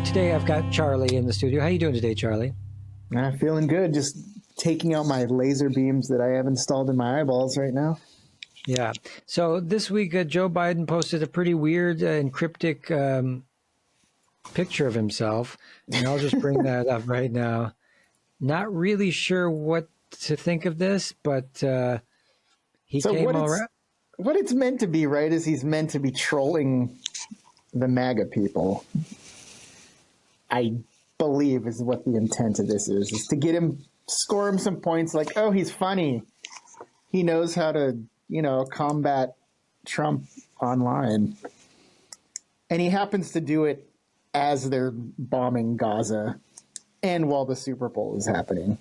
Today I've got Charlie in the studio. How you doing today, Charlie? Feeling good. Just taking out my laser beams that I have installed in my eyeballs right now. Yeah. So this week, Joe Biden posted a pretty weird and cryptic picture of himself, and I'll just bring that up right now. Not really sure what to think of this, but he came around. What it's meant to be, right, is he's meant to be trolling the MAGA people. I believe is what the intent of this is to get him, score him some points like, oh, he's funny. He knows how to, combat Trump online. And he happens to do it as they're bombing Gaza and while the Super Bowl is happening.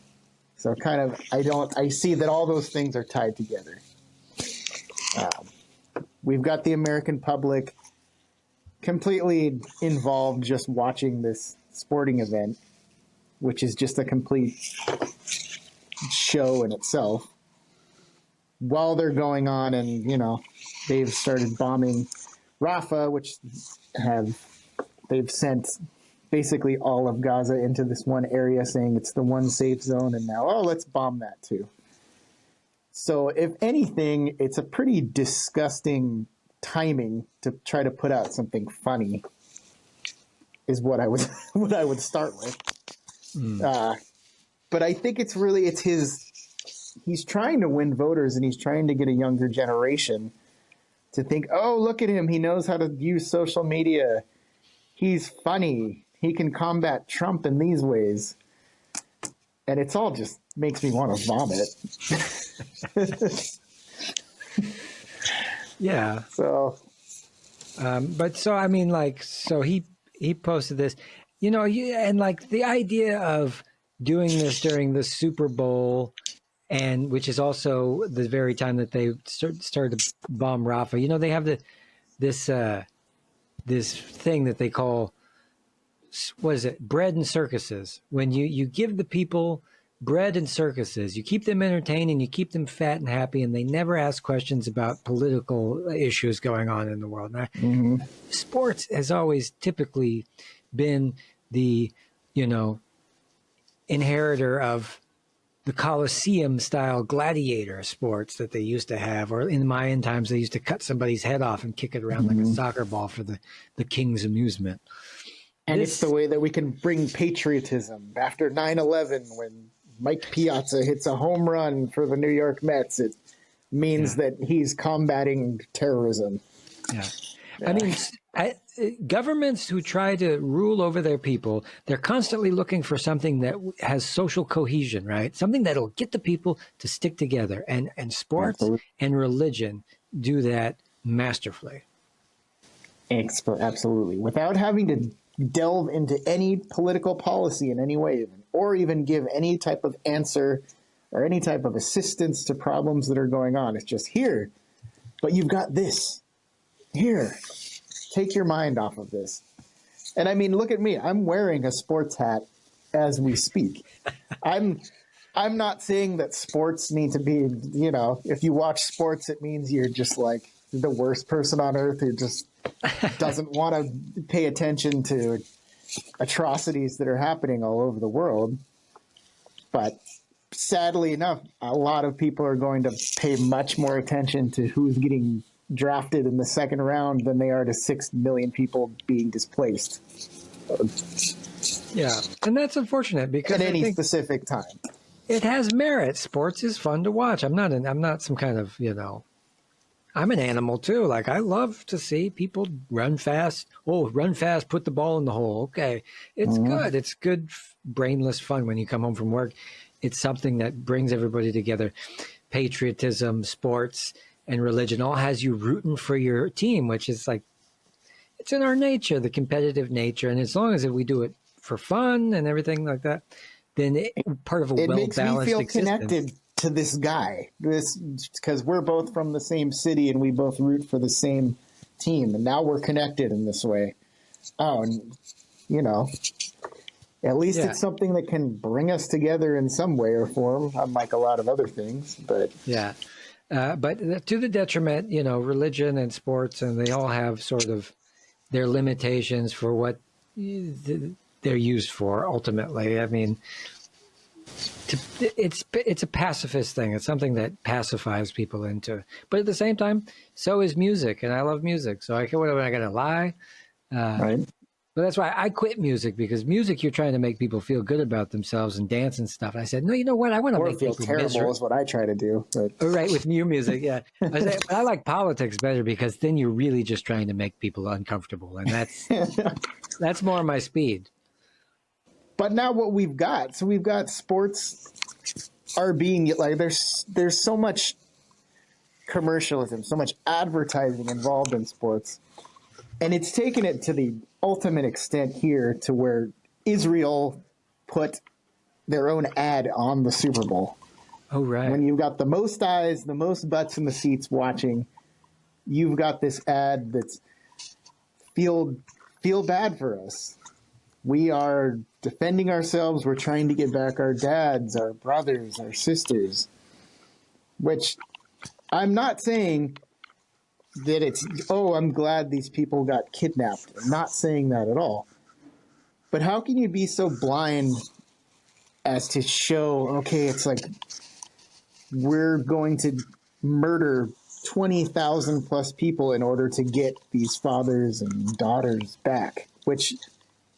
So I see that all those things are tied together. We've got the American public completely involved just watching this sporting event, which is just a complete show in itself, while they're going on. And, they've started bombing Rafah, which they've sent basically all of Gaza into this one area, saying it's the one safe zone. And now, let's bomb that too. So if anything, it's a pretty disgusting timing to try to put out something funny is what I would start with. But I think it's he's trying to win voters, and he's trying to get a younger generation to think, oh, look at him. He knows how to use social media. He's funny. He can combat Trump in these ways. And it's all just makes me want to vomit. Yeah. So, he posted this, and like the idea of doing this during the Super Bowl, and which is also the very time that they started to bomb Rafah. They have this thing that they call, what is it? Bread and circuses. When you give the people bread and circuses, you keep them entertained and you keep them fat and happy, and they never ask questions about political issues going on in the world. Now, sports has always typically been the, inheritor of the Colosseum style gladiator sports that they used to have, or in Mayan times, they used to cut somebody's head off and kick it around like a soccer ball for the king's amusement. And it's the way that we can bring patriotism after 9/11 when Mike Piazza hits a home run for the New York Mets. It means that he's combating terrorism. Yeah. I mean, governments who try to rule over their people, they're constantly looking for something that has social cohesion, right? Something that'll get the people to stick together. And sports and religion do that masterfully. Absolutely. Without having to delve into any political policy in any way, or even give any type of answer or any type of assistance to problems that are going on. It's just here, but you've got this. Here, take your mind off of this. And I mean, look at me. I'm wearing a sports hat as we speak. I'm not saying that sports need to be, if you watch sports, it means you're just like the worst person on earth who just doesn't want to pay attention to atrocities that are happening all over the world. But sadly enough, a lot of people are going to pay much more attention to who's getting drafted in the second round than they are to 6 million people being displaced. Yeah, and that's unfortunate because at any specific time. It has merit. Sports is fun to watch. I'm not some kind of, I'm an animal too. Like, I love to see people run fast. Oh, run fast, put the ball in the hole. Okay. It's good. It's good, brainless fun when you come home from work. It's something that brings everybody together. Patriotism, sports, and religion all has you rooting for your team, which is like, it's in our nature, the competitive nature. And as long as we do it for fun and everything like that, then part of a well-balanced existence. It makes me feel connected to this guy, because we're both from the same city and we both root for the same team, and now we're connected in this way. Oh, and at least it's something that can bring us together in some way or form, unlike a lot of other things. But but to the detriment, religion and sports, and they all have sort of their limitations for what they're used for ultimately. I mean, it's a pacifist thing. It's something that pacifies people into. But at the same time, so is music, and I love music. So what am I going to lie? Right. But that's why I quit music, because music, you're trying to make people feel good about themselves and dance and stuff. I said, no, you know what? I want to Or make feel people terrible miserable. is what I try to do. But... Oh, right, with new music, yeah. I like politics better, because then you're really just trying to make people uncomfortable, and that's more my speed. But now what we've got, so we've got sports are being like there's so much commercialism, so much advertising involved in sports, and it's taken it to the ultimate extent here to where Israel put their own ad on the Super Bowl. Oh, right. When you've got the most eyes, the most butts in the seats watching, you've got this ad that's feel bad for us. We are defending ourselves. We're trying to get back our dads, our brothers, our sisters. Which I'm not saying that it's, oh, I'm glad these people got kidnapped. I'm not saying that at all. But how can you be so blind as to show, okay, it's like we're going to murder 20,000 plus people in order to get these fathers and daughters back, which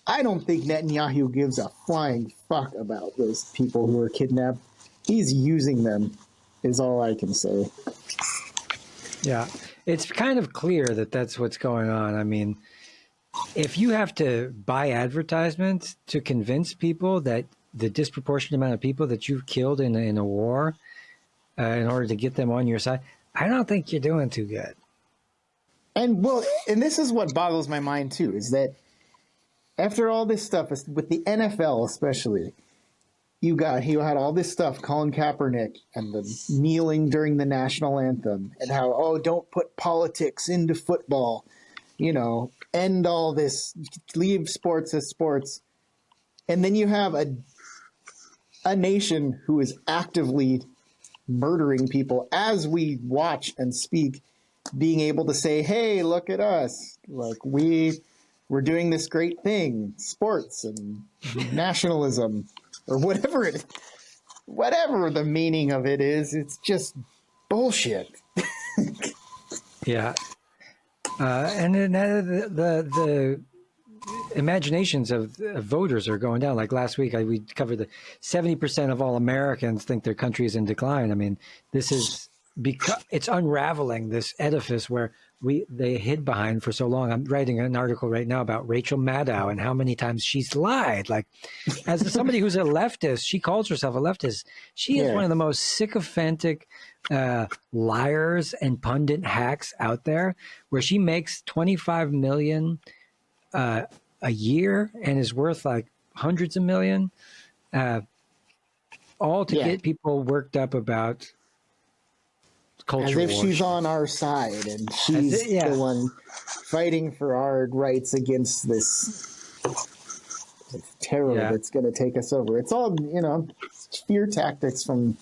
I don't think Netanyahu gives a flying fuck about those people who are kidnapped. He's using them, is all I can say. Yeah, it's kind of clear that that's what's going on. I mean, if you have to buy advertisements to convince people that the disproportionate amount of people that you've killed in a war in order to get them on your side, I don't think you're doing too good. And this is what boggles my mind too, is that after all this stuff, with the NFL especially, you had all this stuff, Colin Kaepernick and the kneeling during the national anthem, and how, oh, don't put politics into football, end all this, leave sports as sports. And then you have a nation who is actively murdering people as we watch and speak, being able to say, hey, look at us. Like, we're doing this great thing, sports and nationalism, or whatever the meaning of it is. It's just bullshit. Yeah. And then the imaginations of voters are going down. Like last week, we covered that 70% of all Americans think their country is in decline. I mean, this is because it's unraveling this edifice where they hid behind for so long. I'm writing an article right now about Rachel Maddow and how many times she's lied. Like, as somebody who's a leftist, she calls herself a leftist. She is one of the most sycophantic liars and pundit hacks out there, where she makes $25 million a year and is worth like hundreds of million, all to get people worked up about culture. As if she's on our side and she's the one fighting for our rights against this terror that's going to take us over. It's all, fear tactics from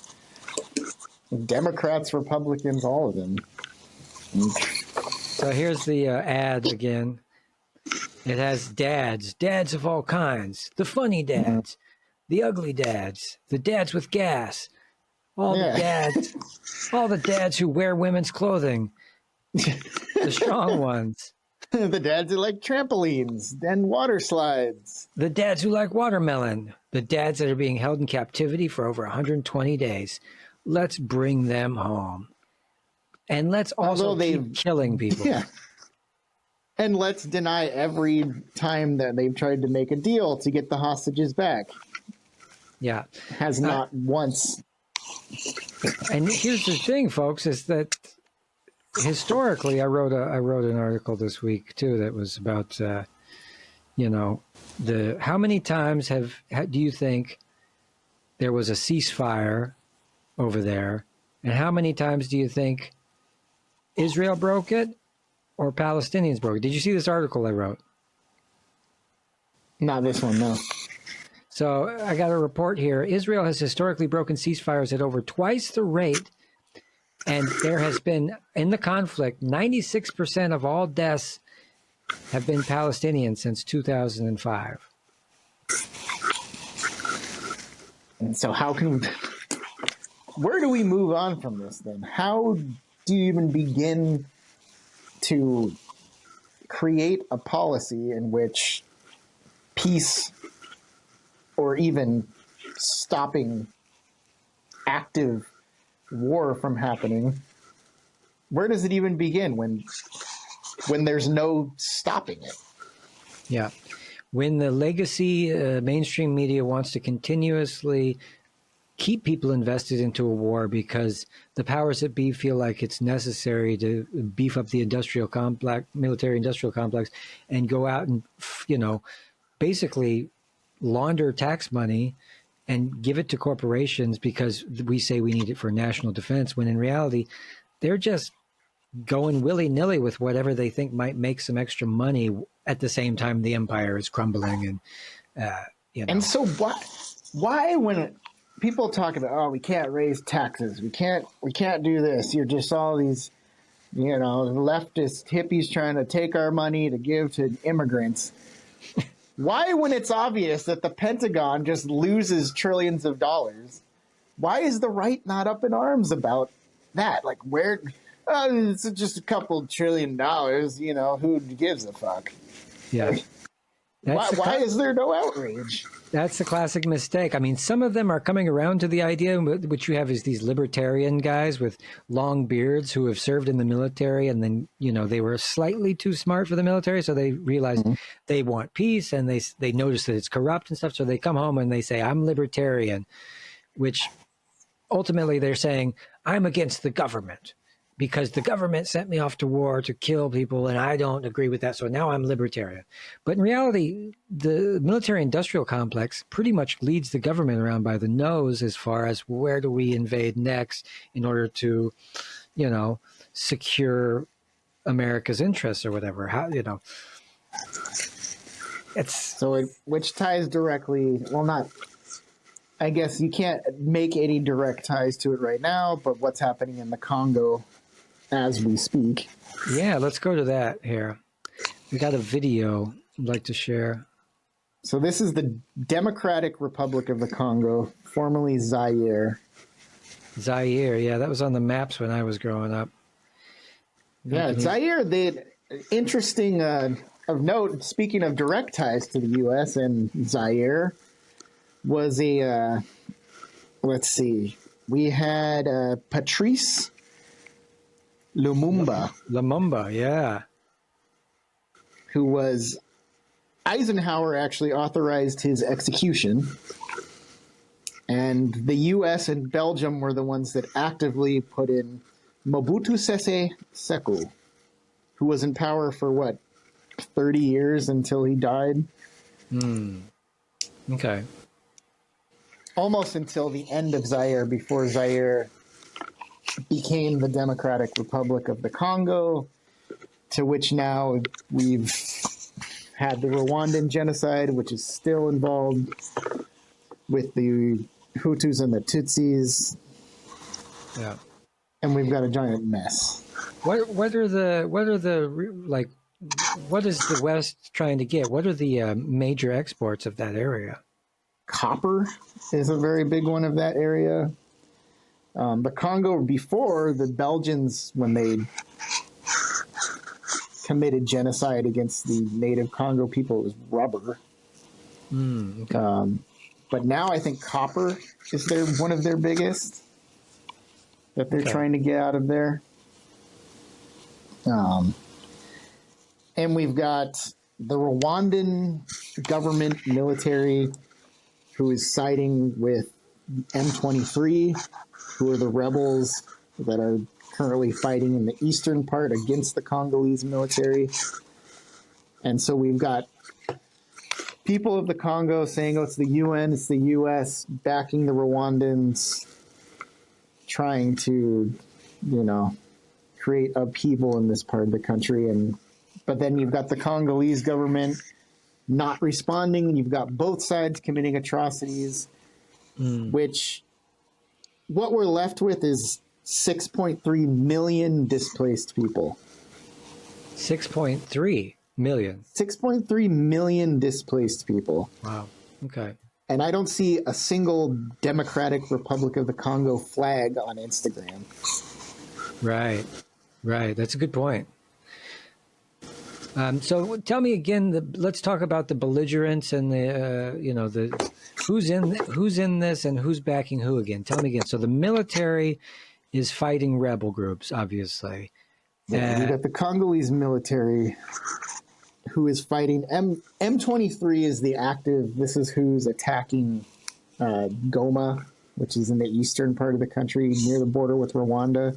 Democrats, Republicans, all of them. So here's the ad again. It has dads of all kinds, the funny dads, the ugly dads, the dads with gas, all the dads who wear women's clothing, the strong ones. The dads who like trampolines and water slides. The dads who like watermelon. The dads that are being held in captivity for over 120 days. Let's bring them home. And let's also keep killing people. Yeah. And let's deny every time that they've tried to make a deal to get the hostages back. Yeah. Has not once. And here's the thing, folks, is that historically, I wrote an article this week too that was about, how many times do you think there was a ceasefire over there, and how many times do you think Israel broke it or Palestinians broke it? Did you see this article I wrote? Not this one, no. So I got a report here. Israel has historically broken ceasefires at over twice the rate. And there has been, in the conflict, 96% of all deaths have been Palestinian since 2005. And so where do we move on from this then? How do you even begin to create a policy in which peace or even stopping active war from happening, where does it even begin when there's no stopping it? Yeah. When the legacy mainstream media wants to continuously keep people invested into a war because the powers that be feel like it's necessary to beef up the industrial complex, military industrial complex, and go out and, basically launder tax money and give it to corporations because we say we need it for national defense, when in reality, they're just going willy-nilly with whatever they think might make some extra money at the same time the empire is crumbling. And, And so why when people talk about, oh, we can't raise taxes, we can't do this, you're just all these, leftist hippies trying to take our money to give to immigrants. Why, when it's obvious that the Pentagon just loses trillions of dollars, why is the right not up in arms about that? Like, it's just a couple $1 trillion, who gives a fuck? Yeah. Why is there no outrage? That's the classic mistake. I mean, some of them are coming around to the idea, which you have is these libertarian guys with long beards who have served in the military, and then, they were slightly too smart for the military, so they realized they want peace, and they notice that it's corrupt and stuff, so they come home and they say, I'm libertarian, which ultimately they're saying, I'm against the government because the government sent me off to war to kill people, and I don't agree with that, so now I'm libertarian. But in reality, the military-industrial complex pretty much leads the government around by the nose as far as where do we invade next in order to, secure America's interests or whatever. Which ties directly, I guess you can't make any direct ties to it right now, but what's happening in the Congo as we speak. Yeah, let's go to that here. We got a video I'd like to share. So this is the Democratic Republic of the Congo, formerly Zaire. Zaire, yeah, that was on the maps when I was growing up. Yeah, Zaire, interesting of note, speaking of direct ties to the U.S. and Zaire, was let's see, we had Patrice Lumumba, yeah. Who was Eisenhower actually authorized his execution, and the U.S. and Belgium were the ones that actively put in Mobutu Sese Seko, who was in power for 30 years until he died. Okay. Almost until the end of Zaire, before Zaire became the Democratic Republic of the Congo, to which now we've had the Rwandan genocide, which is still involved with the Hutus and the Tutsis. Yeah. And we've got a giant mess. What is the West trying to get? What are the major exports of that area? Copper is a very big one of that area. The Congo, before the Belgians, when they committed genocide against the native Congo people, it was rubber. Okay. But now I think copper is one of their biggest that they're trying to get out of there. And we've got the Rwandan government military who is siding with M23, who are the rebels that are currently fighting in the eastern part against the Congolese military. And so we've got people of the Congo saying, oh, it's the UN, it's the US, backing the Rwandans, trying to, create upheaval in this part of the country. But then you've got the Congolese government not responding, and you've got both sides committing atrocities, which what we're left with is 6.3 million displaced people. 6.3? Million. 6.3 million displaced people. Wow. Okay. And I don't see a single Democratic Republic of the Congo flag on Instagram. Right. Right. That's a good point. So tell me again. Let's talk about the belligerents and the who's in this and who's backing who again. Tell me again. So the military is fighting rebel groups, obviously. Yeah, you got the Congolese military who is fighting. M23 is the active. This is who's attacking Goma, which is in the eastern part of the country near the border with Rwanda,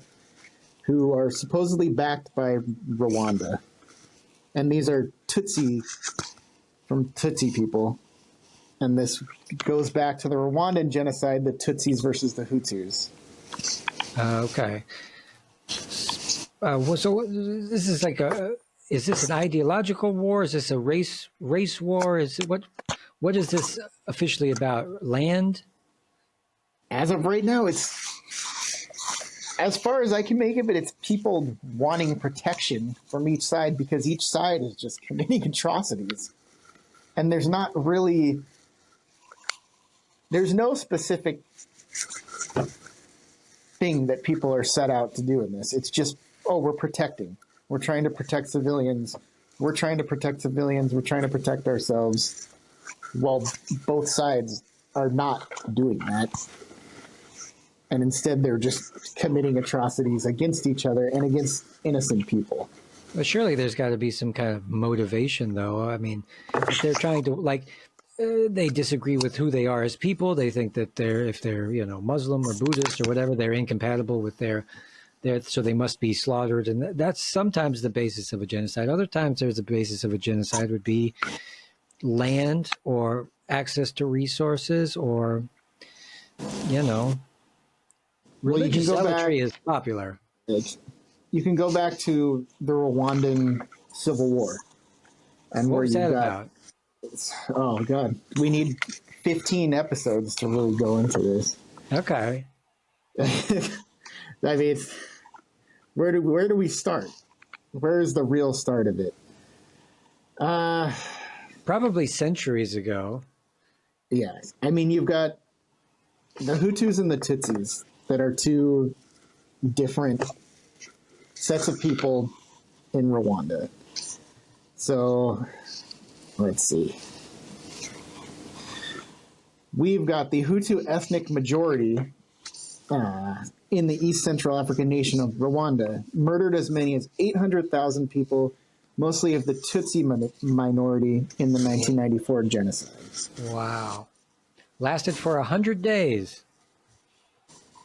who are supposedly backed by Rwanda. And these are Tutsi from Tutsi people. And this goes back to the Rwandan genocide, the Tutsis versus the Hutus. Okay. So this is like is this an ideological war? Is this a race war? Is it what is this officially about? Land? As of right now, it's, as far as I can make it, but it's people wanting protection from each side because each side is just committing atrocities. And there's no specific thing that people are set out to do in this. It's just, we're protecting. We're trying to protect civilians. We're trying to protect civilians. We're trying to protect ourselves. While both sides are not doing that. And instead, they're just committing atrocities against each other and against innocent people. Well, surely there's got to be some kind of motivation, though. I mean, if they're trying to, they disagree with who they are as people. They think that if they're Muslim or Buddhist or whatever, they're incompatible with their so they must be slaughtered. And that's sometimes the basis of a genocide. Other times, there's a basis of a genocide would be land or access to resources or, religious zealotry is popular. You can go back to the Rwandan Civil War. And what was that about? Oh, God. We need 15 episodes to really go into this. Okay. I mean, where do we start? Where is the real start of it? Probably centuries ago. Yeah. I mean, you've got the Hutus and the Tutsis that are two different sets of people in Rwanda. So, let's see. We've got the Hutu ethnic majority in the East Central African nation of Rwanda, murdered as many as 800,000 people, mostly of the Tutsi minority in the 1994 genocide. Wow. Lasted for 100 days.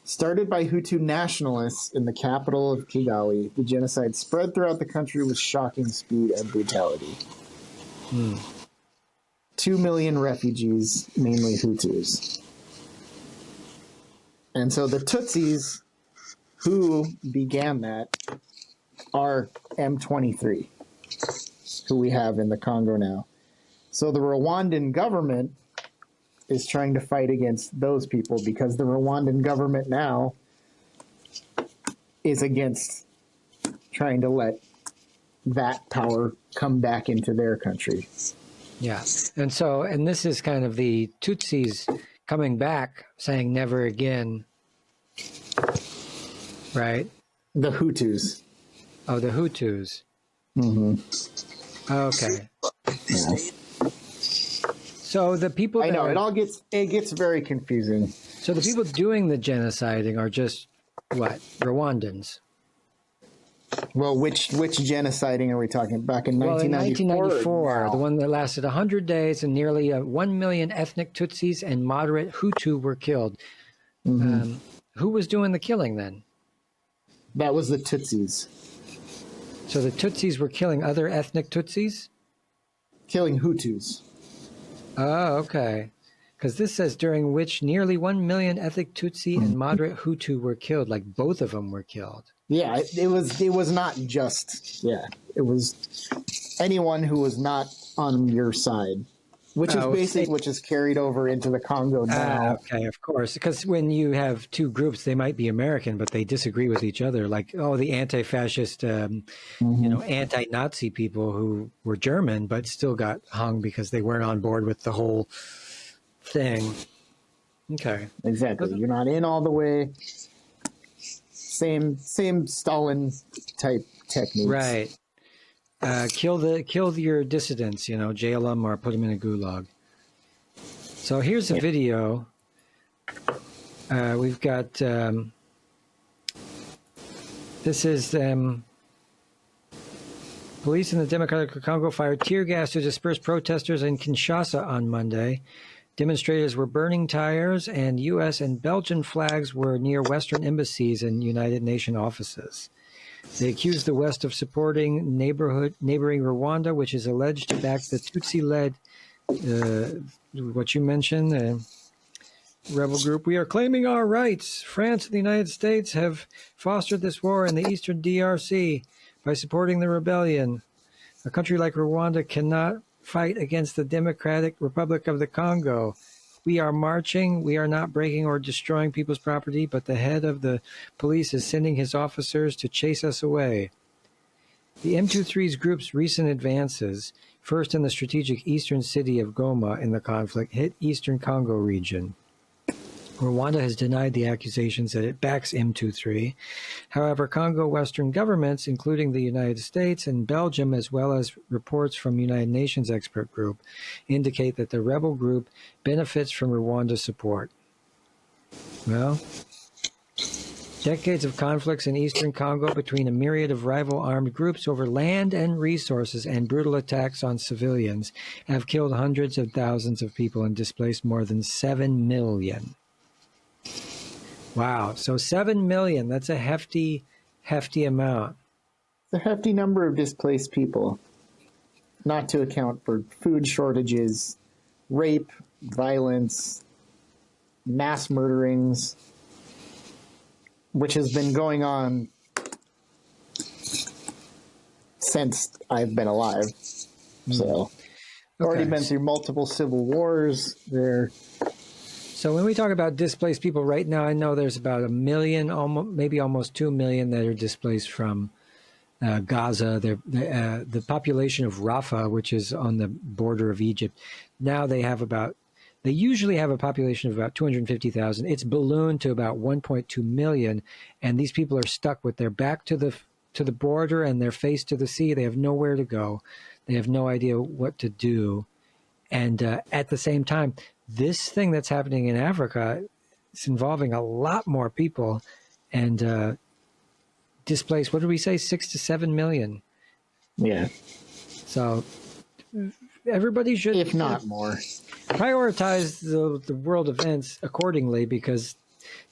Started by Hutu nationalists in the capital of Kigali, the genocide spread throughout the country with shocking speed and brutality. 2 million refugees, mainly Hutus. And so the Tutsis who began that are M23, who we have in the Congo now. So the Rwandan government is trying to fight against those people because the Rwandan government now is against trying to let that power come back into their country. Yeah. And this is kind of the Tutsis coming back saying never again, right? The Hutus. Oh, the Hutus. Mm-hmm. Okay. Yeah. So the people I know it gets very confusing. So the people doing the genociding are just what? Rwandans. Well, which genociding are we talking? Back in 1994? Well, in 1994, the one that lasted 100 days and nearly 1 million ethnic Tutsis and moderate Hutu were killed. Mm-hmm. Who was doing the killing then? That was the Tutsis. So the Tutsis were killing other ethnic Tutsis? Killing Hutus. Oh, okay. Because this says during which nearly 1 million ethnic Tutsi and moderate Hutu were killed, like both of them were killed. Yeah, it was not just, it was anyone who was not on your side which is say, which is carried over into the Congo now. okay, of course. Because when you have two groups, they might be American, but they disagree with each other. Like, oh, the anti-fascist, anti-Nazi people who were German, but still got hung because they weren't on board with the whole thing. Okay. Exactly. You're not in all the way. Same Stalin type techniques. Right. Kill your dissidents, jail them or put them in a gulag. So here's a video. We've got, this is police in the Democratic Congo fired tear gas to disperse protesters in Kinshasa on Monday. Demonstrators were burning tires, and U.S. and Belgian flags were near Western embassies and United Nations offices. They accused the West of supporting neighboring Rwanda, which is alleged to back the Tutsi-led, what you mentioned, rebel group. We are claiming our rights. France and the United States have fostered this war in the eastern DRC by supporting the rebellion. A country like Rwanda cannot fight against the Democratic Republic of the Congo. We are marching. We are not breaking or destroying people's property, but the head of the police is sending his officers to chase us away. The M23's group's recent advances, first in the strategic eastern city of Goma in the conflict, hit eastern Congo region. Rwanda has denied the accusations that it backs M23. However, Congo Western governments, including the United States and Belgium, as well as reports from United Nations expert group, indicate that the rebel group benefits from Rwanda's support. Well, decades of conflicts in eastern Congo between a myriad of rival armed groups over land and resources and brutal attacks on civilians have killed hundreds of thousands of people and displaced more than 7 million. Wow. So 7 million, that's a hefty amount. It's a hefty number of displaced people, not to account for food shortages, rape, violence, mass murderings, which has been going on since I've been alive. So, already been through multiple civil wars. So when we talk about displaced people right now, I know there's about 1 million, maybe almost 2 million that are displaced from Gaza. The population of Rafah, which is on the border of Egypt, now they usually have a population of about 250,000. It's ballooned to about 1.2 million, and these people are stuck with their back to the border and their face to the sea. They have nowhere to go. They have no idea what to do. And at the same time, this thing that's happening in Africa is involving a lot more people and displaced, what did we say, 6 to 7 million? Yeah. So everybody should, if not more, prioritize the world events accordingly, because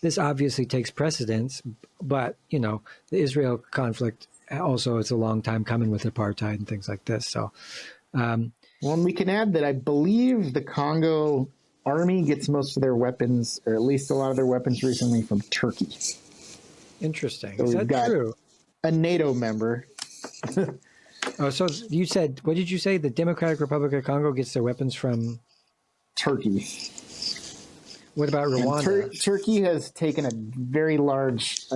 this obviously takes precedence. But, the Israel conflict also is a long time coming with apartheid and things like this. So, well, and we can add that I believe the Congo army gets most of their weapons, or at least a lot of their weapons recently, from Turkey. Interesting. So is we've that got true? A NATO member. Oh, so you said, what did you say? The Democratic Republic of Congo gets their weapons from Turkey. What about Rwanda? Turkey has taken a very large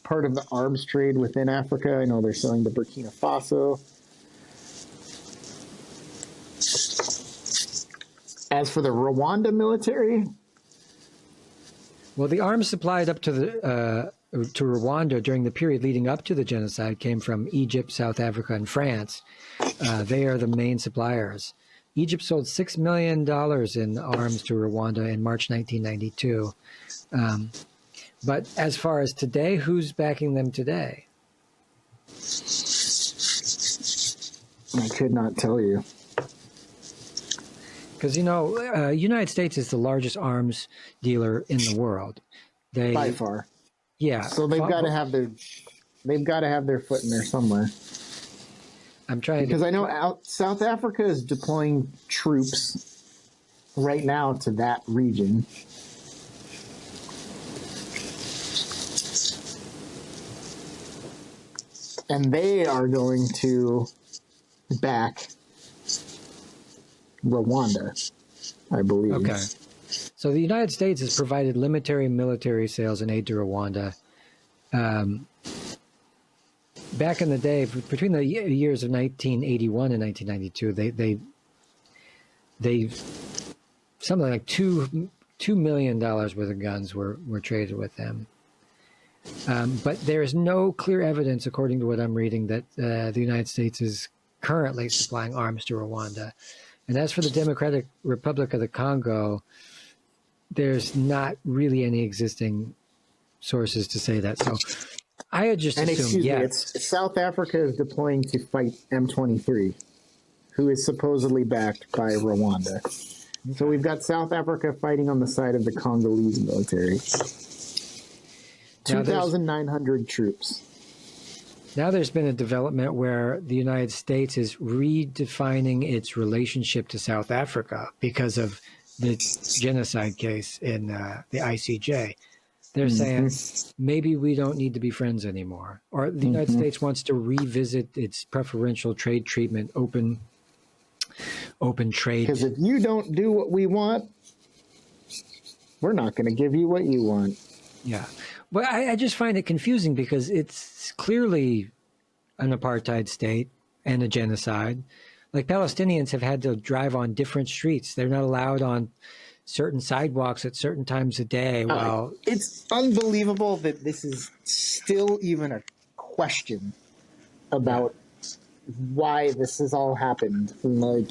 part of the arms trade within Africa. I know they're selling to Burkina Faso. As for the Rwanda military, well, the arms supplied up to Rwanda during the period leading up to the genocide came from Egypt, South Africa, and France. They are the main suppliers. Egypt sold $6 million in arms to Rwanda in March 1992. But as far as today, who's backing them today? I could not tell you. Because, United States is the largest arms dealer in the world. By far. Yeah. So they've got to have their foot in there somewhere. I'm trying because I know South Africa is deploying troops right now to that region. And they are going to back Rwanda, I believe. Okay. So the United States has provided limited military sales and aid to Rwanda. Back in the day, between the years of 1981 and 1992, they something like $2 million worth of guns were traded with them. But there is no clear evidence, according to what I'm reading, that the United States is currently supplying arms to Rwanda. And as for the Democratic Republic of the Congo, there's not really any existing sources to say that. So I had just assumed, it's South Africa is deploying to fight M23, who is supposedly backed by Rwanda. So we've got South Africa fighting on the side of the Congolese military. 2,900 troops. Now there's been a development where the United States is redefining its relationship to South Africa because of the genocide case in the ICJ. They're saying maybe we don't need to be friends anymore. Or the United States wants to revisit its preferential trade treatment, open trade. Because if you don't do what we want, we're not going to give you what you want. Yeah. But I just find it confusing because it's clearly an apartheid state and a genocide. Like Palestinians have had to drive on different streets. They're not allowed on certain sidewalks at certain times of day. Well, it's unbelievable that this is still even a question about why this has all happened. And like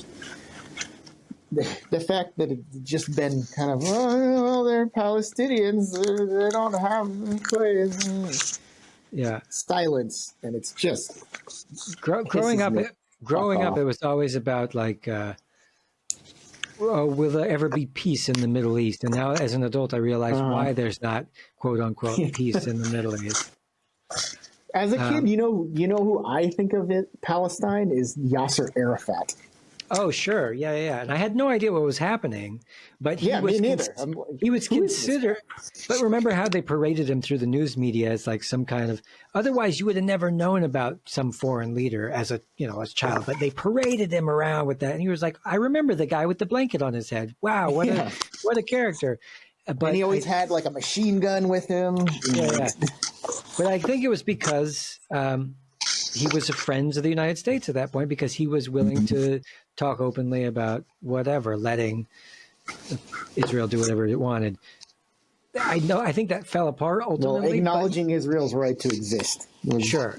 the fact that it's just been kind of, oh, well, they're Palestinians, they don't have place. Yeah, silence, and it's just growing up. It was always about like, will there ever be peace in the Middle East? And now, as an adult, I realize why there's not "quote unquote" peace in the Middle East. As a kid, you know who I think of Palestine is Yasser Arafat. Oh, sure. Yeah. And I had no idea what was happening, but he was considered. But remember how they paraded him through the news media as like some kind of, otherwise you would have never known about some foreign leader as a child, but they paraded him around with that. And he was like, I remember the guy with the blanket on his head. Wow. What a character. But and he always had like a machine gun with him. Yeah. But I think it was because, he was a friend of the United States at that point because he was willing to talk openly about whatever, letting Israel do whatever it wanted. I think that fell apart ultimately. Well, acknowledging Israel's right to exist. Sure.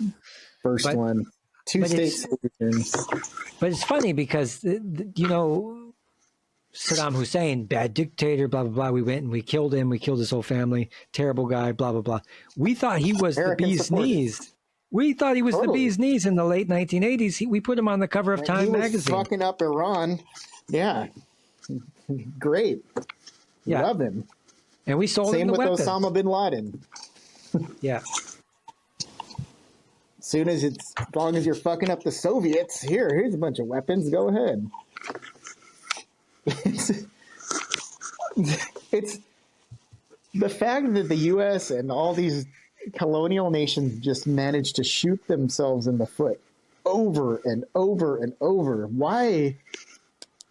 First one. Two-state solution. But it's funny because, Saddam Hussein, bad dictator, blah, blah, blah. We went and we killed him. We killed his whole family. Terrible guy, blah, blah, blah. We thought he was the bee's knees. We thought he was the bee's knees in the late 1980s. We put him on the cover of Time magazine. Fucking up Iran. Yeah. Great. Yeah. Love him. And we sold him the weapons. Same with Osama bin Laden. Yeah. As long as you're fucking up the Soviets, here's a bunch of weapons. Go ahead. It's the fact that the U.S. and all these colonial nations just managed to shoot themselves in the foot over and over and over. Why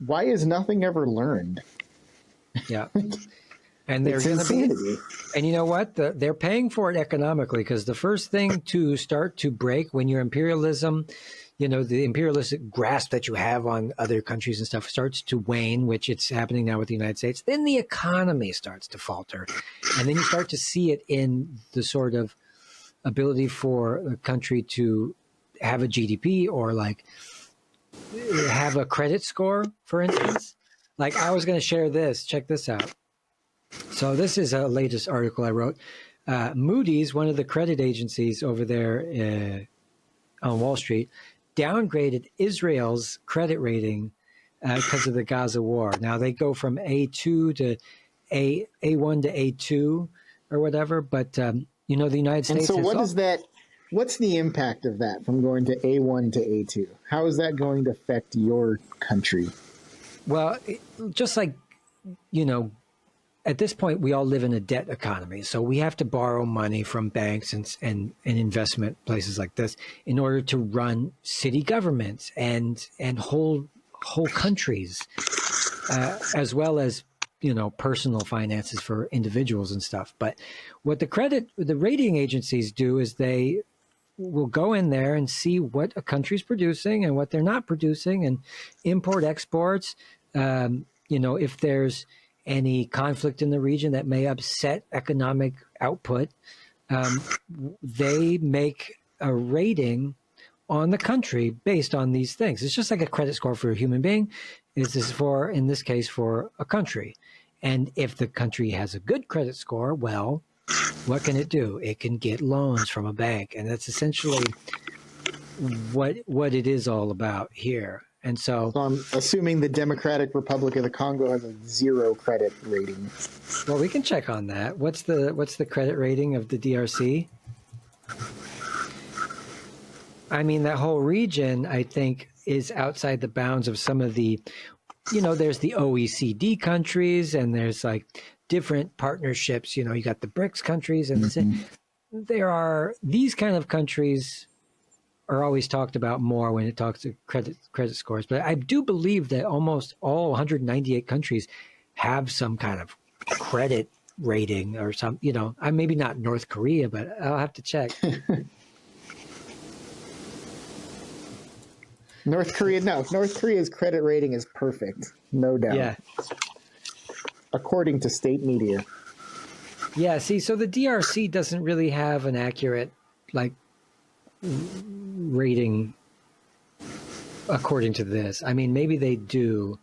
is nothing ever learned? Yeah. And they're going to be, and you know what? They're paying for it economically because the first thing to start to break when your imperialism, the imperialistic grasp that you have on other countries and stuff starts to wane, which it's happening now with the United States, then the economy starts to falter. And then you start to see it in the sort of ability for a country to have a GDP or like have a credit score, for instance. Like I was going to share this. Check this out. So this is a latest article I wrote. Moody's, one of the credit agencies over there on Wall Street, downgraded Israel's credit rating because of the Gaza war. Now they go from A2 to A1 to A2 or whatever, but the United States. And so what's the impact of that from going to A1 to A2? How is that going to affect your country? Well, just like, at this point, we all live in a debt economy. So we have to borrow money from banks and investment places like this in order to run city governments and hold whole countries, as well as, personal finances for individuals and stuff. But what the rating agencies do is they will go in there and see what a country's producing and what they're not producing, and import exports. If there's any conflict in the region that may upset economic output, they make a rating on the country based on these things. It's just like a credit score for a human being. In this case, for a country. And if the country has a good credit score, well, what can it do? It can get loans from a bank. And that's essentially what it is all about here. And so I'm assuming the Democratic Republic of the Congo has a 0 credit rating. Well, we can check on that. What's the credit rating of the DRC? I mean, that whole region, I think, is outside the bounds of some of the, there's the OECD countries, and there's like different partnerships. You got the BRICS countries, and there are these kind of countries are always talked about more when it talks to credit scores. But I do believe that almost all 198 countries have some kind of credit rating or some, maybe not North Korea, but I'll have to check. North Korea's credit rating is perfect. No doubt. Yeah. According to state media. Yeah. See, so the DRC doesn't really have an accurate, rating according to this. I mean, maybe they do.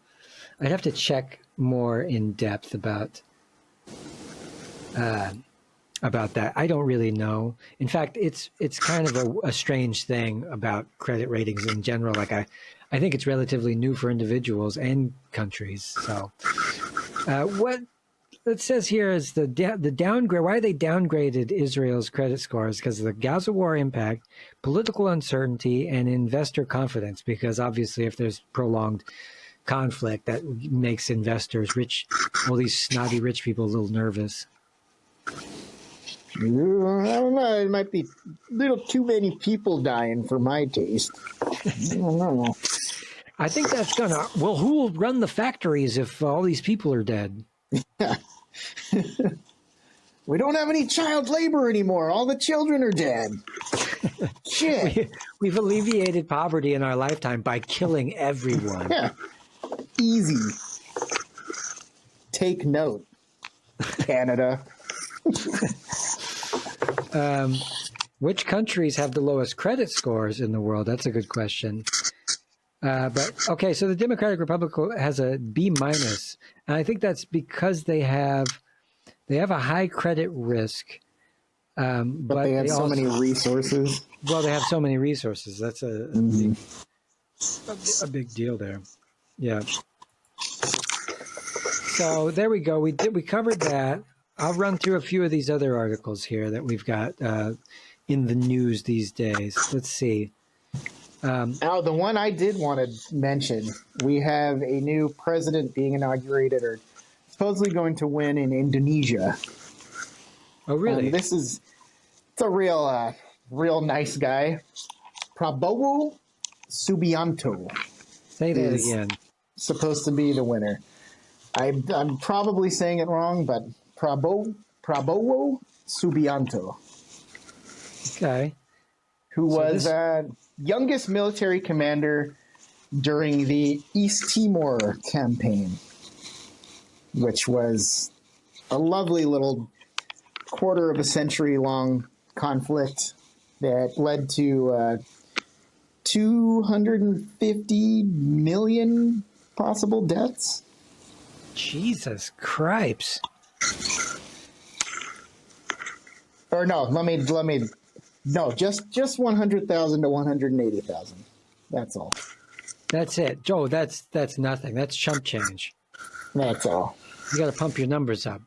I'd have to check more in depth about that. I don't really know. In fact, it's kind of a strange thing about credit ratings in general. Like I think it's relatively new for individuals and countries. So what it says here is the downgrade. Why they downgraded Israel's credit scores? Because of the Gaza war impact, political uncertainty, and investor confidence. Because obviously, if there's prolonged conflict, that makes investors rich, all these snotty rich people, a little nervous. I don't know. It might be a little too many people dying for my taste. I don't know. I think that's well, who will run the factories if all these people are dead? We don't have any child labor anymore. All the children are dead. Shit. We've alleviated poverty in our lifetime by killing everyone. Yeah. Easy. Take note, Canada. Which countries have the lowest credit scores in the world? That's a good question. But okay, so the Democratic Republic has a B minus, and I think that's because they have a high credit risk. But they have so many resources. Well, they have so many resources. That's a big deal there. Yeah. So there we go. We covered that. I'll run through a few of these other articles here that we've got in the news these days. Let's see. The one I did want to mention, we have a new president being inaugurated or supposedly going to win in Indonesia. Oh, really? It's a real nice guy. Prabowo Subianto. Say that again. Supposed to be the winner. I'm probably saying it wrong, but Prabowo Subianto. Okay. Who was youngest military commander during the East Timor campaign, which was a lovely little quarter of a century long conflict that led to 250 million possible deaths. Jesus Christ. Or no, just 100,000 to 180,000. That's all. That's it. Joe, that's nothing. That's chump change. That's all. You got to pump your numbers up.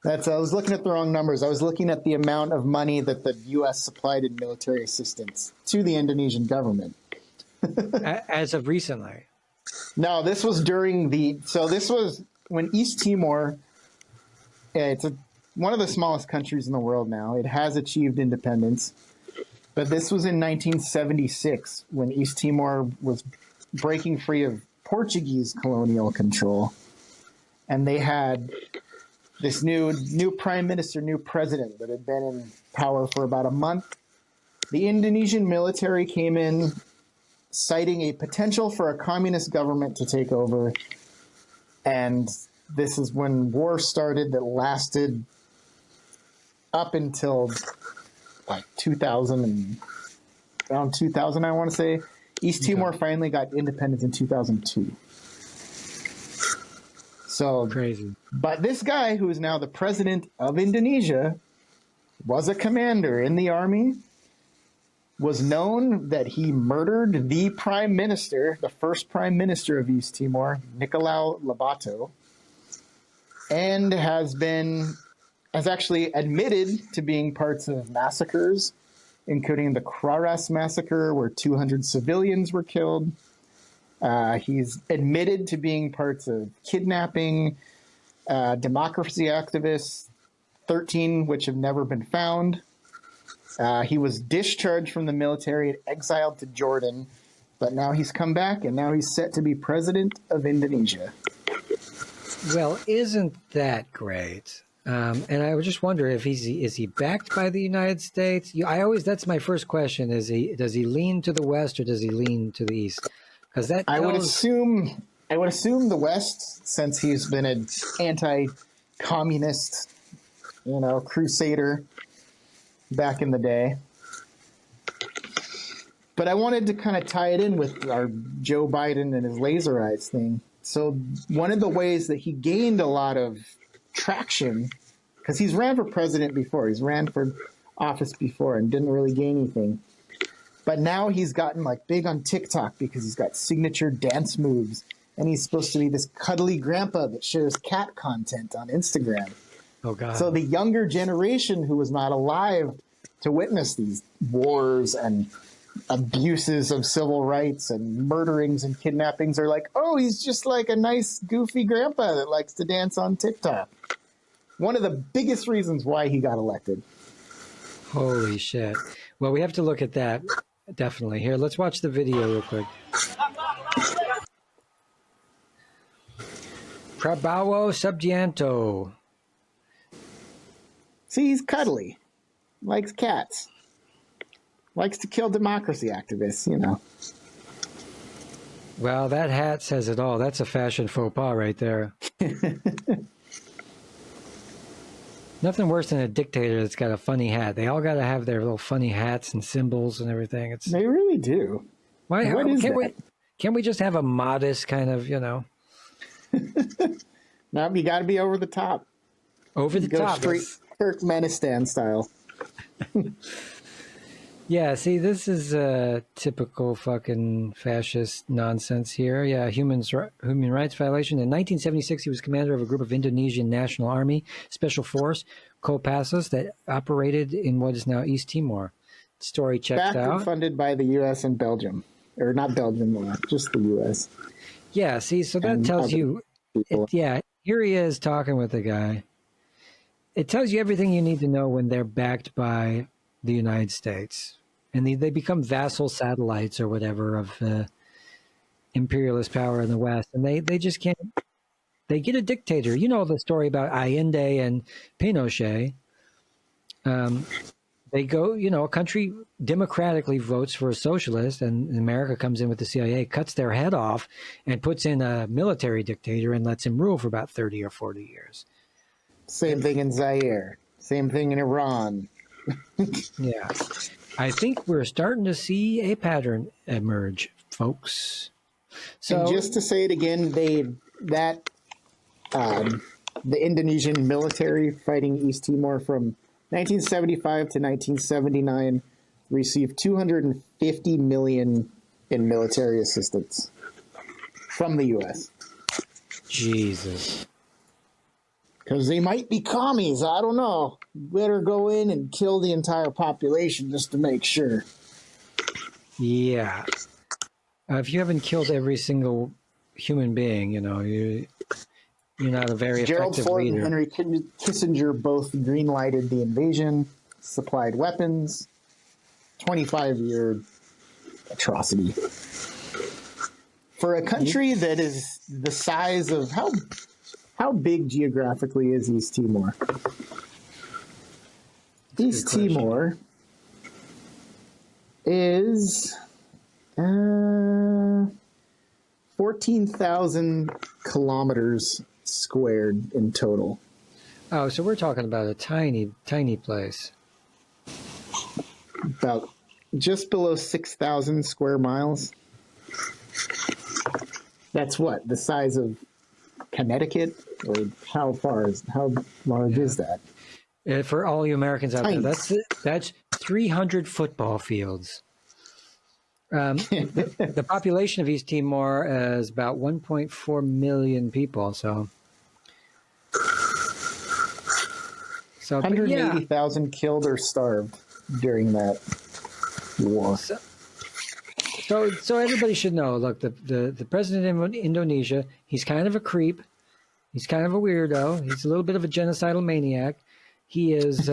I was looking at the wrong numbers. I was looking at the amount of money that the U.S. supplied in military assistance to the Indonesian government. As of recently. No, this was this was when East Timor, it's one of the smallest countries in the world now. It has achieved independence. But this was in 1976 when East Timor was breaking free of Portuguese colonial control. And they had this new prime minister, new president that had been in power for about a month. The Indonesian military came in citing a potential for a communist government to take over. And this is when war started that lasted up until like 2000 and around 2000, I want to say. East Timor finally got independence in 2002. So Crazy. But this guy, who is now the president of Indonesia, was a commander in the army, was known that he murdered the prime minister, the first prime minister of East Timor, Nicolau Lobato, and has actually admitted to being parts of massacres, including the Kraras massacre, where 200 civilians were killed. He's admitted to being parts of kidnapping, democracy activists, 13 which have never been found. He was discharged from the military and exiled to Jordan, but now he's come back and now he's set to be president of Indonesia. Well, isn't that great? And I would just wonder if is he backed by the United States? That's my first question: does he lean to the West or does he lean to the East? Because I would assume the West, since he's been an anti-communist, crusader back in the day. But I wanted to kind of tie it in with our Joe Biden and his laser eyes thing. So one of the ways that he gained a lot of traction, because he's ran for president before, he's ran for office before and didn't really gain anything. But now he's gotten like big on TikTok because he's got signature dance moves, and he's supposed to be this cuddly grandpa that shares cat content on Instagram. Oh God! So the younger generation who was not alive to witness these wars and abuses of civil rights and murderings and kidnappings are like, oh, he's just like a nice goofy grandpa that likes to dance on TikTok. One of the biggest reasons why he got elected. Holy shit! Well, we have to look at that. Definitely. Here, let's watch the video real quick. Prabowo Subianto. See, he's cuddly. Likes cats. Likes to kill democracy activists, Well, that hat says it all. That's a fashion faux pas right there. Nothing worse than a dictator that's got a funny hat. They all got to have their little funny hats and symbols and everything. They really do. Why? Can't we just have a modest kind of, No, you got to be over the top. Over the top. Straight Turkmenistan style. Yeah, see, this is a typical fucking fascist nonsense here. Yeah, human rights violation. In 1976, he was commander of a group of Indonesian National Army Special Force, Kopassus, that operated in what is now East Timor. Story checks Backed out. and funded by the U.S. and Belgium. Or not Belgium, just the U.S. Yeah, see, so that tells you... here he is talking with the guy. It tells you everything you need to know when they're backed by the United States. And they become vassal satellites or whatever of imperialist power in the West. And they just can't. They get a dictator. You know the story about Allende and Pinochet. They go, a country democratically votes for a socialist, and America comes in with the CIA, cuts their head off, and puts in a military dictator and lets him rule for about 30 or 40 years. Same thing in Zaire. Same thing in Iran. Yeah. I think we're starting to see a pattern emerge, folks. So, and just to say it again, the Indonesian military fighting East Timor from 1975 to 1979 received $250 million in military assistance from the U.S. Jesus. Because they might be commies. I don't know. Better go in and kill the entire population just to make sure. Yeah. If you haven't killed every single human being, you're not a very Gerald effective Ford leader. and Henry Kissinger both green-lighted the invasion, supplied weapons, 25-year atrocity. For a country that is the size of how big geographically is East Timor? East Timor is 14,000 kilometers squared in total. Oh, so we're talking about a tiny, tiny place. About just below 6,000 square miles. That's what, the size of Connecticut? Or how large is that? For all you Americans out Tiny. there, that's 300 football fields. The population of East Timor is about 1.4 million people. So 180,000 killed or starved during that war. So everybody should know. Look, the president of Indonesia, he's kind of a creep. He's kind of a weirdo. He's a little bit of a genocidal maniac. He is.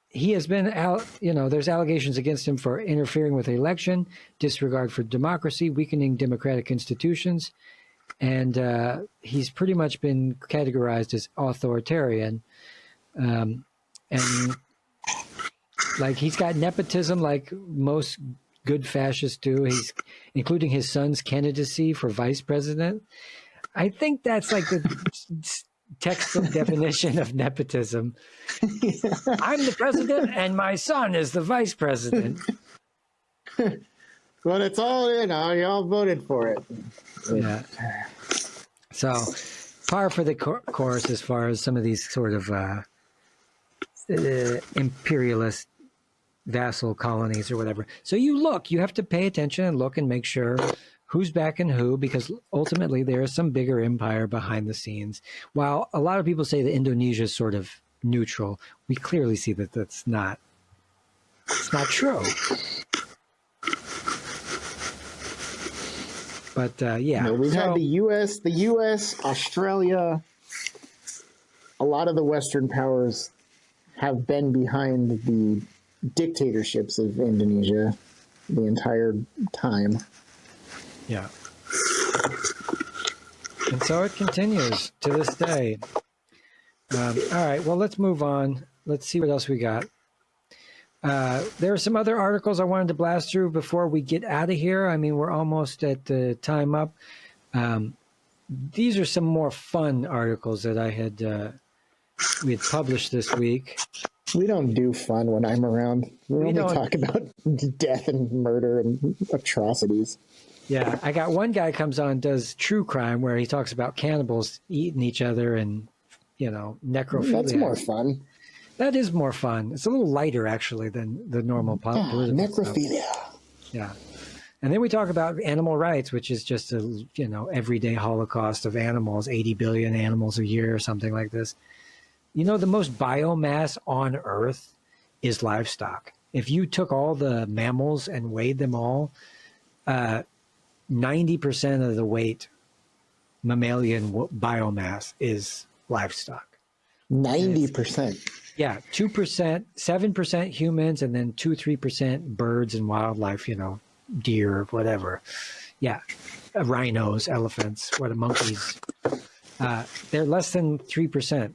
He has been out. There's allegations against him for interfering with the election, disregard for democracy, weakening democratic institutions, and he's pretty much been categorized as authoritarian. And like he's got nepotism, like most good fascists do. He's including his son's candidacy for vice president. I think that's like the textbook definition of nepotism. I'm the president and my son is the vice president. But it's all, y'all voted for it. Yeah. So par for the course as far as some of these sort of imperialist vassal colonies or whatever. So you have to pay attention and look and make sure who's backing who, because ultimately there is some bigger empire behind the scenes. While a lot of people say that Indonesia is sort of neutral, we clearly see that it's not true. But we've had the U.S., Australia, a lot of the Western powers have been behind the dictatorships of Indonesia the entire time. Yeah. And so it continues to this day. All right, well, let's move on. Let's see what else we got. There are some other articles I wanted to blast through before we get out of here. I mean, we're almost at the time up. These are some more fun articles that we had published this week. We don't do fun when I'm around. We only talk about death and murder and atrocities. Yeah, I got one guy comes on, does true crime, where he talks about cannibals eating each other and, necrophilia. That's more fun. That is more fun. It's a little lighter, actually, than the normal political necrophilia. Stuff. Yeah. And then we talk about animal rights, which is just a, everyday holocaust of animals, 80 billion animals a year or something like this. The most biomass on Earth is livestock. If you took all the mammals and weighed them all, 90% of the weight mammalian biomass is livestock. 90%. Yeah, 2%, 7% humans, and then 2-3% birds and wildlife, deer, whatever. Yeah, rhinos, elephants, monkeys. They're less than 3%.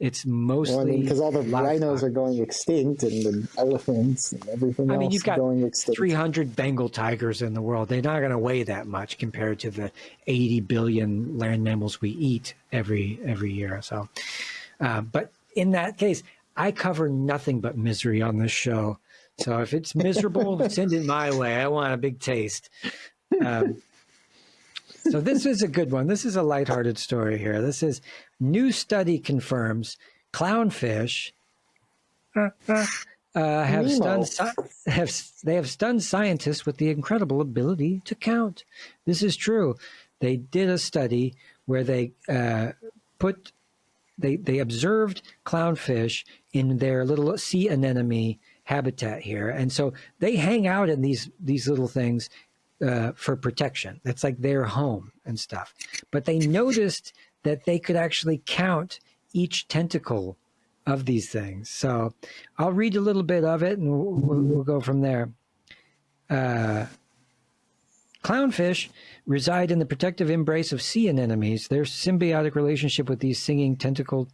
It's mostly because all the livestock. Rhinos are going extinct, and the elephants and everything else you've got going extinct. 300 Bengal tigers in the world. They're not going to weigh that much compared to the 80 billion land mammals we eat every year. So, but in that case, I cover nothing but misery on this show. So if it's miserable, send it my way. I want a big taste. So this is a good one. This is a lighthearted story here. This is new study confirms clownfish have stunned scientists with the incredible ability to count. This is true. They did a study where they they observed clownfish in their little sea anemone habitat here, and so they hang out in these little things for protection. That's like their home and stuff. But they noticed that they could actually count each tentacle of these things. So I'll read a little bit of it and we'll go from there. Clownfish reside in the protective embrace of sea anemones. Their symbiotic relationship with these stinging tentacle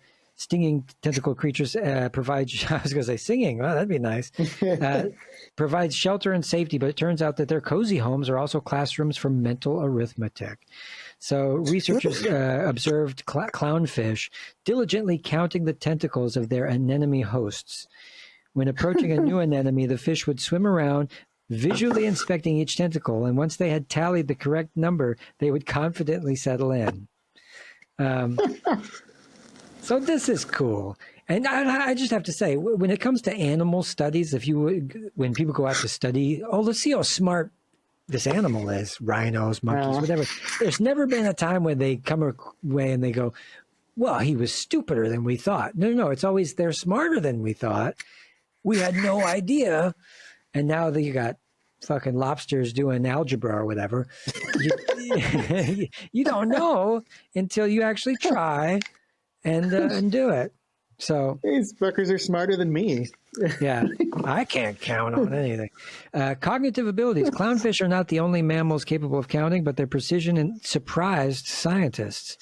creatures provides, I was going to say singing, well, that'd be nice, provides shelter and safety, but it turns out that their cozy homes are also classrooms for mental arithmetic. So researchers observed clownfish diligently counting the tentacles of their anemone hosts. When approaching a new anemone, the fish would swim around, visually inspecting each tentacle, and once they had tallied the correct number, they would confidently settle in. So this is cool. And I just have to say, when it comes to animal studies, when people go out to study, let's see how smart this animal is, rhinos, monkeys, whatever. There's never been a time when they come away and they go, well, he was stupider than we thought. No, it's always they're smarter than we thought. We had no idea. And now that you got fucking lobsters doing algebra or whatever, you don't know until you actually try and do it. So these fuckers are smarter than me. Yeah, I can't count on anything. Cognitive abilities. Clownfish are not the only mammals capable of counting, but their precision surprised scientists.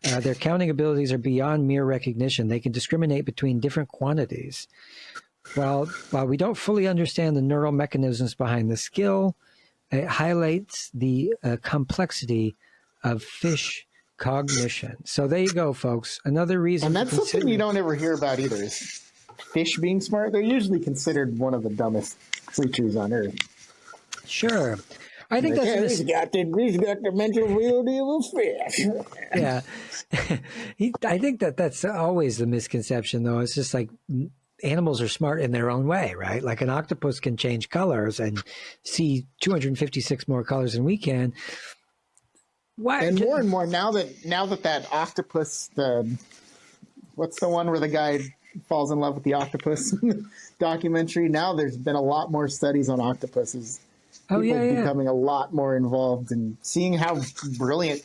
Their counting abilities are beyond mere recognition. They can discriminate between different quantities. While we don't fully understand the neural mechanisms behind the skill, it highlights the complexity of fish cognition. So there you go, folks. Another reason. And that's something you don't ever hear about either, is fish being smart. They're usually considered one of the dumbest creatures on Earth. Sure. I think he's got the mental ability of a fish. Yeah. I think that's always the misconception, though. It's just like animals are smart in their own way, right? Like an octopus can change colors and see 256 more colors than we can. Why? And more now that octopus, what's the one where the guy falls in love with the octopus documentary? Now there's been a lot more studies on octopuses. People becoming a lot more involved in seeing how brilliant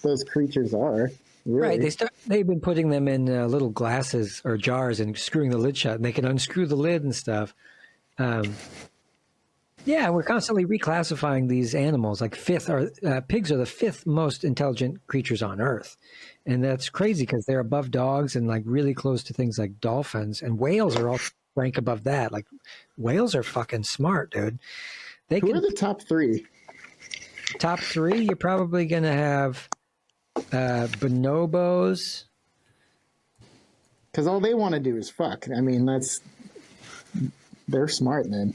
those creatures are. Really. Right. They've been putting them in little glasses or jars and screwing the lid shut, and they can unscrew the lid and stuff. Yeah, we're constantly reclassifying these animals. Like pigs are the fifth most intelligent creatures on Earth, and that's crazy because they're above dogs and like really close to things like dolphins. And whales are all rank above that. Like whales are fucking smart, dude. Who are the top three? Top three, you're probably gonna have bonobos. Because all they want to do is fuck. I mean, they're smart, man.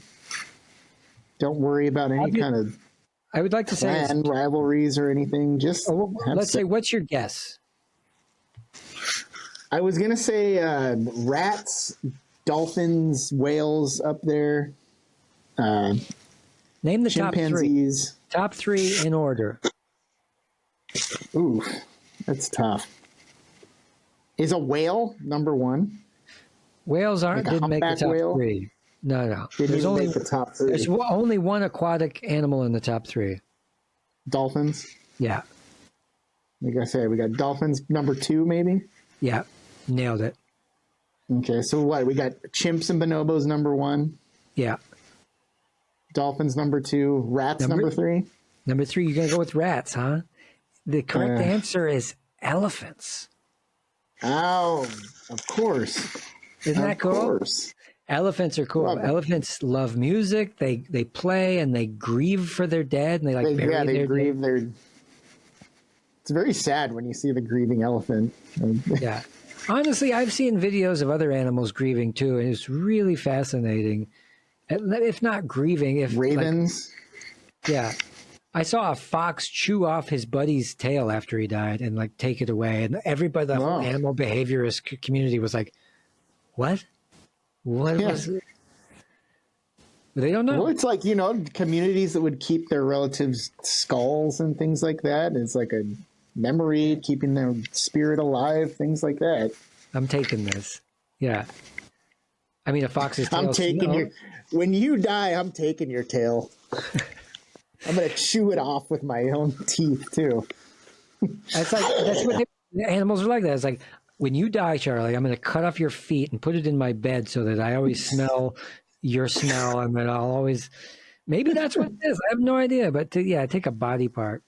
Don't worry about any kind of I would like to say rivalries or anything. Just let's say, what's your guess? I was gonna say rats, dolphins, whales up there. Name the chimpanzees. Top three in order. Ooh, that's tough. Is a whale number one? Whales didn't make the top three. No. There's only the top three. There's only one aquatic animal in the top three. Dolphins? Yeah. Like I said, we got dolphins number two, maybe? Yeah. Nailed it. Okay, so what? We got chimps and bonobos number one? Yeah. Dolphins number two, rats number three? Number three, you're going to go with rats, huh? The correct answer is elephants. Oh, of course. Isn't that cool? Of course. Elephants are cool. Elephants love music. They play and they grieve for their dead, and they grieve their. It's very sad when you see the grieving elephant. Yeah, honestly, I've seen videos of other animals grieving too, and it's really fascinating. If not grieving, if ravens. Yeah, I saw a fox chew off his buddy's tail after he died and take it away, and everybody, the whole animal behaviorist community was like, "What? What was it?" They don't know. Well, it's like, communities that would keep their relatives' skulls and things like that. It's like a memory, keeping their spirit alive, things like that. I'm taking this. Yeah. I mean, a fox's tail. When you die, I'm taking your tail. I'm going to chew it off with my own teeth, too. That's what animals are like that. It's like, when you die, Charlie, I'm going to cut off your feet and put it in my bed so that I always smell your smell, and that I'll always Maybe that's what it is. I have no idea. But take a body part.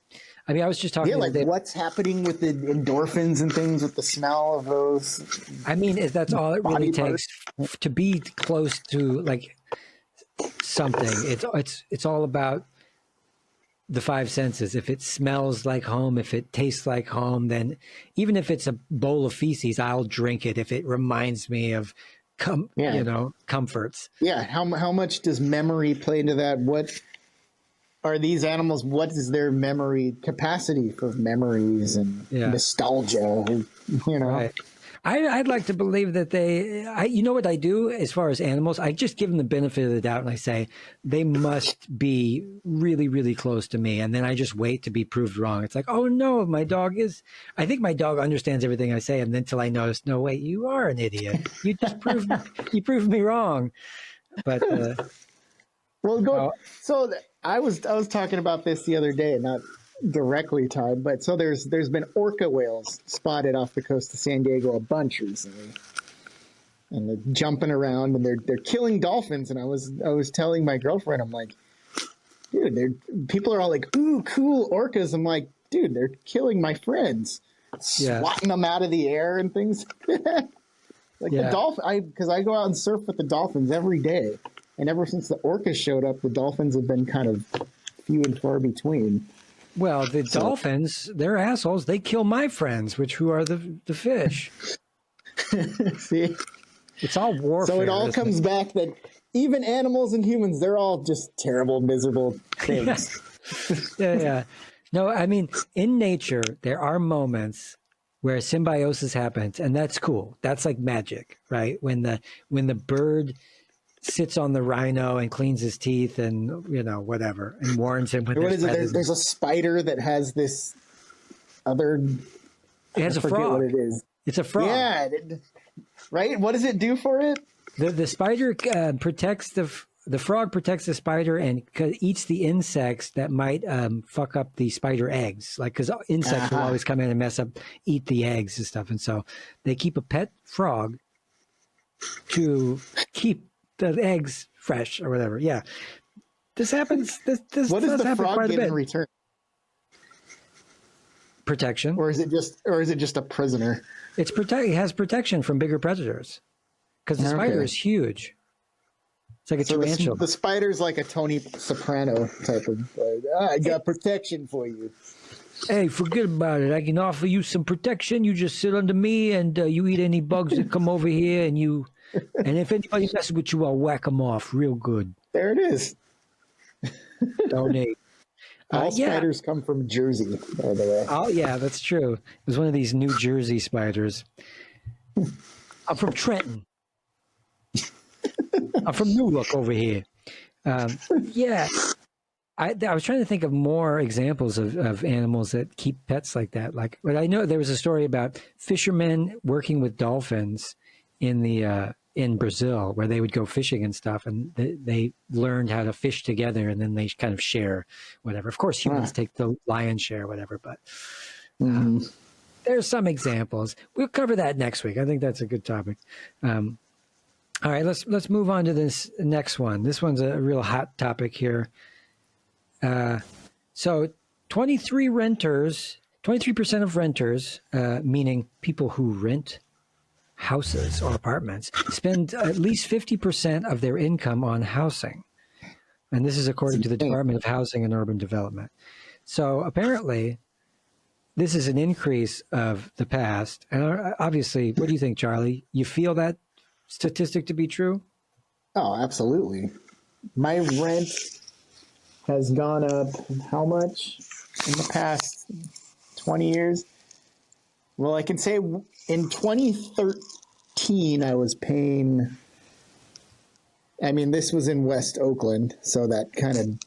I mean, I was just talking. Yeah, like what's happening with the endorphins and things with the smell of those. I mean, that's all it really takes to be close to like something. It's all about the five senses. If it smells like home, if it tastes like home, then even if it's a bowl of feces, I'll drink it if it reminds me of comforts. Yeah. How much does memory play into that? What are these animals? What is their memory capacity for memories and nostalgia? Right. I'd like to believe that you know what I do as far as animals? I just give them the benefit of the doubt and I say they must be really, really close to me. And then I just wait to be proved wrong. It's like, oh no, I think my dog understands everything I say. And then until I notice, no, wait, you are an idiot. You just proved me wrong. But, so I was talking about this the other day, not directly tied, but so there's been orca whales spotted off the coast of San Diego a bunch recently, and they're jumping around and they're killing dolphins. And I was telling my girlfriend, I'm like, dude, people are all like, ooh, cool orcas. I'm like, dude, they're killing my friends, swatting them out of the air and things. The dolphin, because I go out and surf with the dolphins every day, and ever since the orcas showed up, the dolphins have been kind of few and far between. Well, the dolphins, they're assholes. They kill my friends, who are the fish. See? It's all warfare. So it all comes back that even animals and humans, they're all just terrible, miserable things. Yeah. No, I mean, in nature, there are moments where symbiosis happens, and that's cool. That's like magic, right? When the bird sits on the rhino and cleans his teeth and whatever and warns him. What is it? There's a spider that has this other. It has a frog. What it is? It's a frog. Yeah, right. What does it do for it? The spider protects the frog protects the spider and eats the insects that might fuck up the spider eggs. Like because insects will always come in and eat the eggs and stuff, and so they keep a pet frog to keep the eggs fresh or whatever. Yeah. This happens. This what does the frog get in return? Protection. Or is it just a prisoner? It has protection from bigger predators. Because the spider is huge. It's like a tarantula. The spider's like a Tony Soprano type of I got protection for you. Hey, forget about it. I can offer you some protection. You just sit under me and you eat any bugs that come over here and if anybody messes with you, I'll whack them off real good. There it is. Donate. All spiders come from Jersey, by the way. Oh, yeah, that's true. It was one of these New Jersey spiders. I'm from Trenton. I'm from Newark over here. Yeah. I was trying to think of more examples of animals that keep pets like that. But I know there was a story about fishermen working with dolphins in Brazil, where they would go fishing and stuff, and they learned how to fish together, and then they kind of share whatever. Of course, humans take the lion's share, whatever, but there's some examples. We'll cover that next week. I think that's a good topic. All right, let's move on to this next one. This one's a real hot topic here. So 23% of renters, meaning people who rent houses or apartments, spend at least 50% of their income on housing. And this is according to the Department of Housing and Urban Development. So apparently, this is an increase of the past. And obviously, what do you think, Charlie? You feel that statistic to be true? Oh, absolutely. My rent has gone up how much in the past 20 years? Well, I can say in 2013, I was paying, this was in West Oakland, so that kind of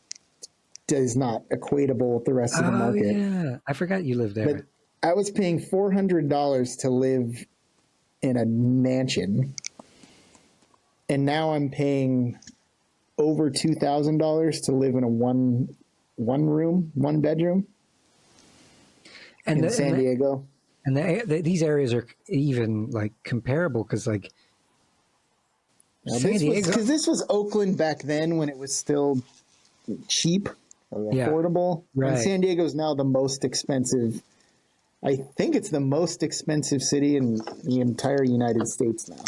is not equatable with the rest of the market. Yeah, I forgot you lived there. But I was paying $400 to live in a mansion, and now I'm paying over $2,000 to live in a one bedroom in San Diego. And these areas are even like comparable because San Diego. Because this was Oakland back then when it was still cheap or Yeah. affordable. Right. And San Diego is now the most expensive. I think it's the most expensive city in the entire United States now.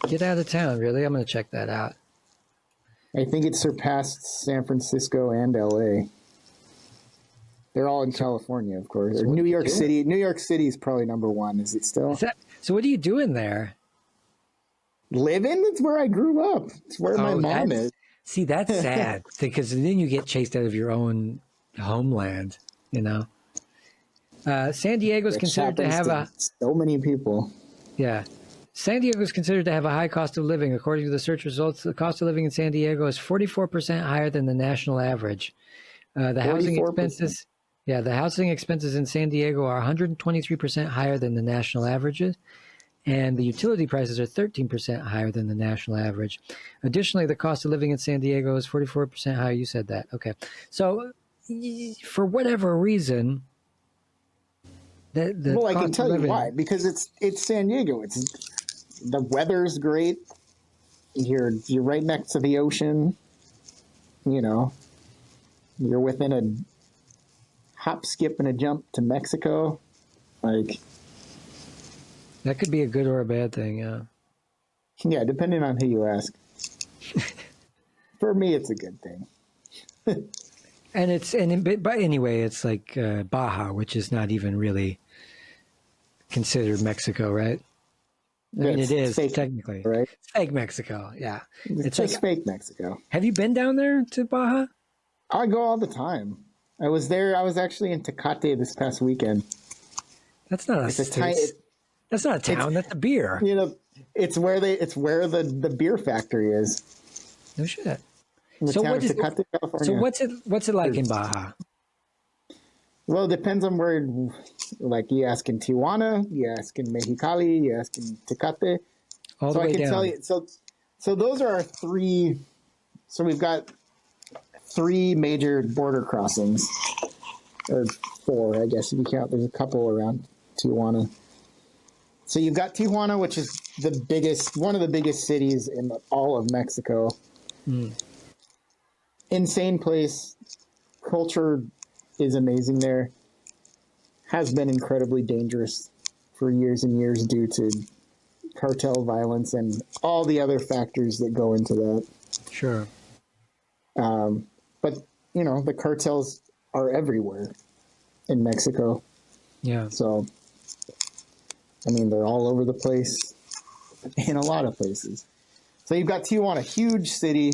Get out of town, really? I'm going to check that out. I think it surpassed San Francisco and LA. They're all in California, of course. Or New York City. New York City is probably number one. Is it still? So what are you doing there? Living? It's where I grew up. It's where my mom is. See, that's sad because then you get chased out of your own homeland, you know? San Diego is considered to have so many people. Yeah. San Diego is considered to have a high cost of living. According to the search results, the cost of living in San Diego is 44% higher than the national average. The housing expenses, the housing expenses in San Diego are 123% higher than the national averages, and the utility prices are 13% higher than the national average. Additionally, the cost of living in San Diego is 44% higher. You said that. Okay. So for whatever reason, well, I can tell you why. Because it's San Diego. The weather's great. You're right next to the ocean. You know, you're within a hop, skip, and a jump to Mexico. Like, that could be a good or a bad thing. Yeah, depending on who you ask. For me, it's a good thing. But anyway, it's like Baja, which is not even really considered Mexico, right? I mean, it is fake, technically, right? It's fake Mexico, yeah. It's just fake Mexico. Have you been down there to Baja? I go all the time. I was there. I was actually in Tecate this past weekend. That's not that's not a town. That's a beer. You know, it's where the beer factory is. No shit. So what's it like in Baja? Well, it depends on where. Like, you ask in Tijuana, you ask in Mexicali, you ask in Tecate. All the way down. So I can tell you. So those are our three. So we've got three major border crossings, or four, I guess if you count. There's a couple around Tijuana. So you've got Tijuana, which is one of the biggest cities in all of Mexico. Insane place. Culture is amazing there. Has been incredibly dangerous for years and years due to cartel violence and all the other factors that go into that. Sure. But, you know, the cartels are everywhere in Mexico. Yeah. So, I mean, they're all over the place in a lot of places. So you've got Tijuana, huge city.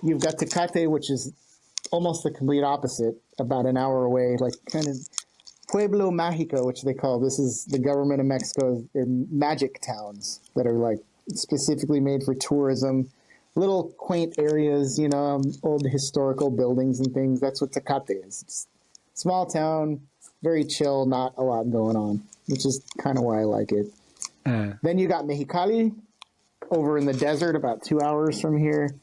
You've got Tecate, which is almost the complete opposite, about an hour away, like kind of Pueblo Mágico, which they call. This is the government of Mexico. They're magic towns that are like specifically made for tourism. Little quaint areas, you know, old historical buildings and things. That's what Tecate is. It's small town, very chill, not a lot going on, which is kind of why I like it. Then you got Mexicali over in the desert, about 2 hours from here.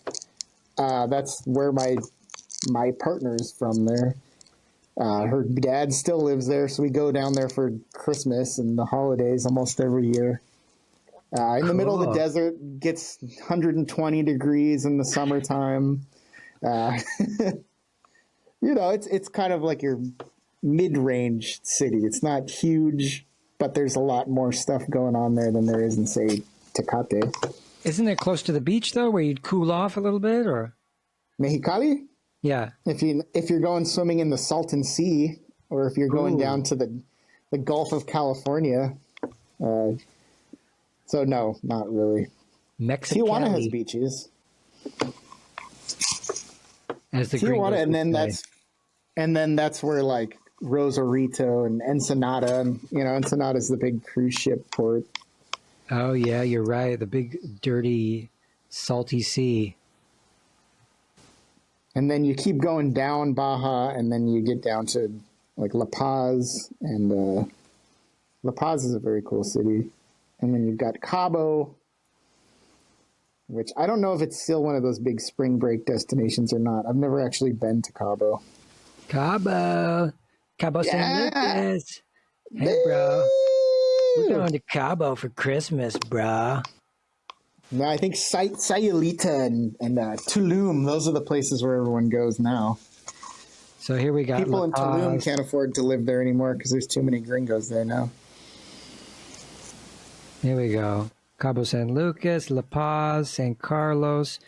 That's where my partner is from there. Her dad still lives there, so we go down there for Christmas and the holidays almost every year. In the middle of the desert, gets 120 degrees in the summertime. You know, it's kind of like your mid-range city. It's not huge, but there's a lot more stuff going on there than there is in, say, Tecate. Isn't it close to the beach, though, where you'd cool off a little bit, or? Mexicali? Yeah. If you're going swimming in the Salton Sea, or if you're going down to the Gulf of California, so no, not really. Tijuana has beaches. Tijuana, and then that's where like Rosarito and Ensenada, and you know, Ensenada's the big cruise ship port. Oh yeah, you're right. The big dirty salty sea. And then you keep going down Baja, and then you get down to like La Paz, and La Paz is a very cool city. And then you've got Cabo, which I don't know if it's still one of those big spring break destinations or not. I've never actually been to Cabo. Cabo San Lucas. Hey, bro. We're going to Cabo for Christmas, bro. No, I think Sayulita and Tulum, those are the places where everyone goes now. So here we got People La in Tulum Paz. can't afford to live there anymore because there's too many gringos there now. Here we go. Cabo San Lucas, La Paz, San Carlos.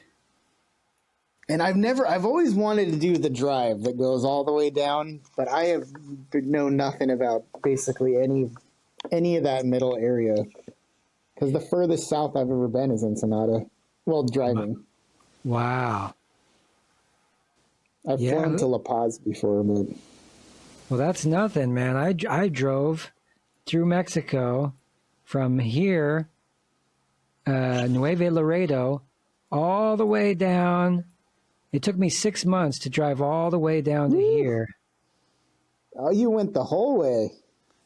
And I've always wanted to do the drive that goes all the way down, but I have known nothing about basically any of that middle area. Because the furthest south I've ever been is Ensenada. Well, driving. Wow. I've flown to La Paz before, but... Well, that's nothing, man. I drove through Mexico from here, Nuevo Laredo, all the way down. It took me 6 months to drive all the way down to here. Oh, you went the whole way.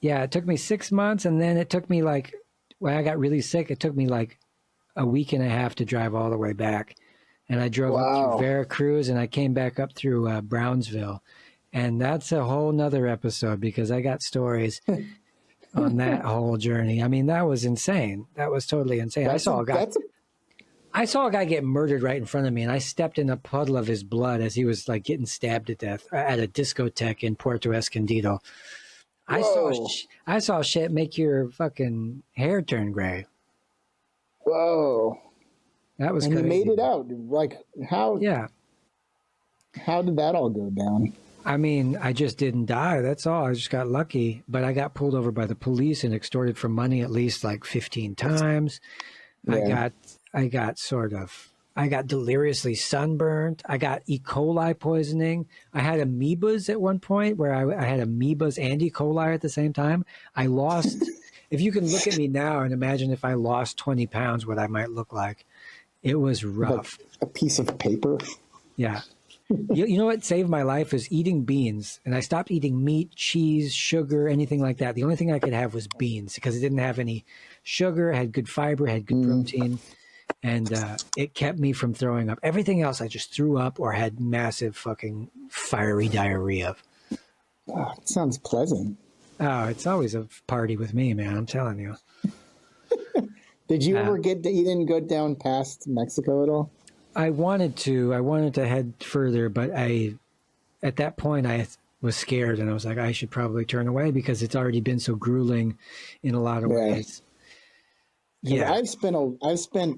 Yeah, it took me 6 months, and then it took me when I got really sick, it took me like a week and a half to drive all the way back. And I drove up through Veracruz, and I came back up through Brownsville. And that's a whole nother episode because I got stories on that whole journey. I mean, that was insane. That was totally insane. I saw a guy get murdered right in front of me, and I stepped in a puddle of his blood as he was like getting stabbed to death at a discotheque in Puerto Escondido. I saw shit make your fucking hair turn gray. Whoa. That was crazy. And you made it out. Like, how? Yeah. How did that all go down? I mean, I just didn't die. That's all. I just got lucky. But I got pulled over by the police and extorted for money at least like 15 times. Yeah. I got deliriously sunburned. I got E. coli poisoning. I had amoebas at one point where I had amoebas and E. coli at the same time. I lost, if you can look at me now and imagine if I lost 20 pounds, what I might look like. It was rough. Like a piece of paper? Yeah. You know what saved my life is eating beans. And I stopped eating meat, cheese, sugar, anything like that. The only thing I could have was beans because it didn't have any sugar, had good fiber, had good protein. And it kept me from throwing up. Everything else I just threw up or had massive fucking fiery diarrhea. Oh, it sounds pleasant. Oh, it's always a party with me, man. I'm telling you. Did you ever you didn't go down past Mexico at all? I wanted to head further, but at that point I was scared and I was like, I should probably turn away because it's already been so grueling in a lot of ways. Yeah. I've spent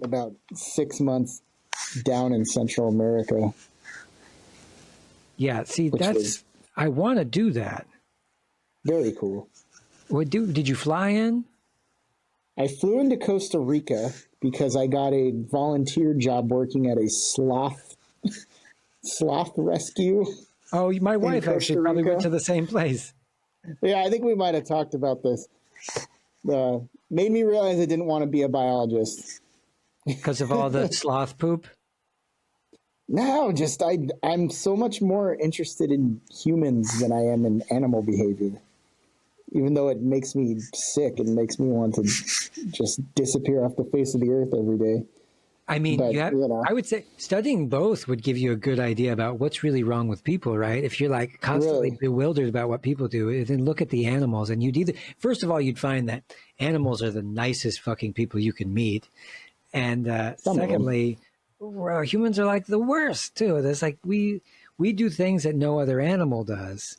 about 6 months down in Central America. Yeah. See, I want to do that. Very cool. Did you fly in? I flew into Costa Rica because I got a volunteer job working at a sloth rescue. Oh, my wife actually probably went to the same place. Yeah, I think we might have talked about this. Made me realize I didn't want to be a biologist. Because of all the sloth poop? No, just I'm so much more interested in humans than I am in animal behavior. Even though it makes me sick and makes me want to just disappear off the face of the earth every day. I mean, I would say studying both would give you a good idea about what's really wrong with people, right? If you're like constantly bewildered about what people do, then look at the animals and first of all, you'd find that animals are the nicest fucking people you can meet. And secondly, well, humans are like the worst too. There's like, we do things that no other animal does.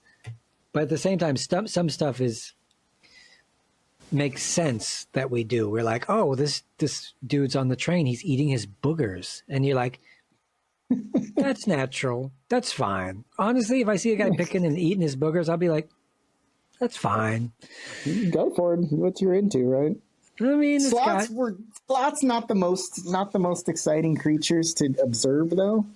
But at the same time, some stuff makes sense that we do. We're like, oh, this dude's on the train. He's eating his boogers. And you're like, that's natural. That's fine. Honestly, if I see a guy picking and eating his boogers, I'll be like, that's fine. Go for it. What you're into, right? I mean, sloths not the most exciting creatures to observe, though.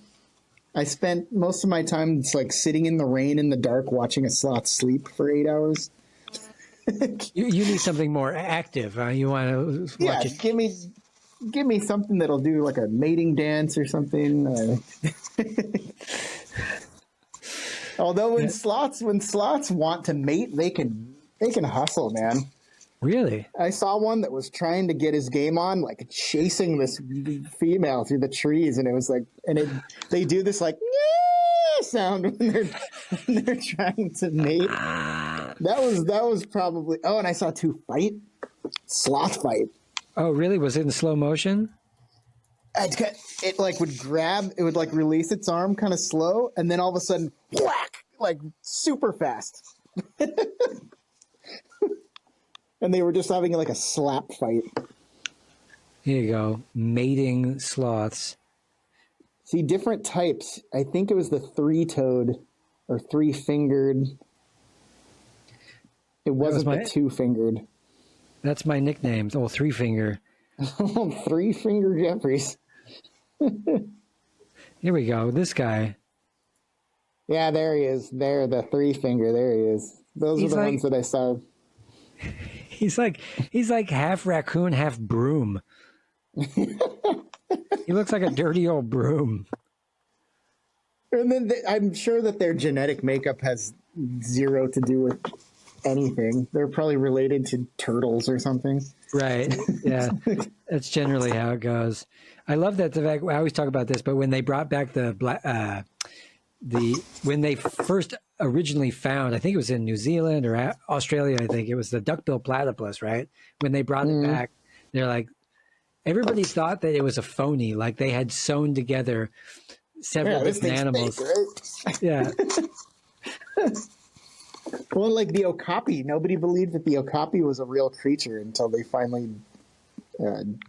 I spent most of my time just like sitting in the rain in the dark watching a sloth sleep for 8 hours. You need something more active. You want to watch it. Give me something that'll do like a mating dance or something. Although when sloths want to mate, they can hustle, man. Really? I saw one that was trying to get his game on, like chasing this female through the trees, and it was like, they do this like sound when they're trying to mate. That was probably. Oh, and I saw two sloth fight. Oh, really? Was it in slow motion? it like would grab, it would like release its arm kind of slow, and then all of a sudden, whack, like super fast. And they were just having like a slap fight. Here you go. Mating sloths. See, different types. I think it was the three-toed or three-fingered. It wasn't the two-fingered. That's my nickname. Oh, three-finger. Three-finger Jeffries. Here we go. This guy. Yeah, there he is. There, the three-finger. There he is. Those are the ones that I saw. He's like half raccoon, half broom. He looks like a dirty old broom. And then I'm sure that their genetic makeup has zero to do with anything. They're probably related to turtles or something. Right. Yeah. That's generally how it goes. I love that. I always talk about this, but when they brought back when they first originally found, I think it was in New Zealand or Australia, I think it was the duckbill platypus, right? When they brought it back, they're like, everybody thought that it was a phony, like they had sewn together several different animals. Fake, right? Yeah. Well, like the Okapi, nobody believed that the Okapi was a real creature until they finally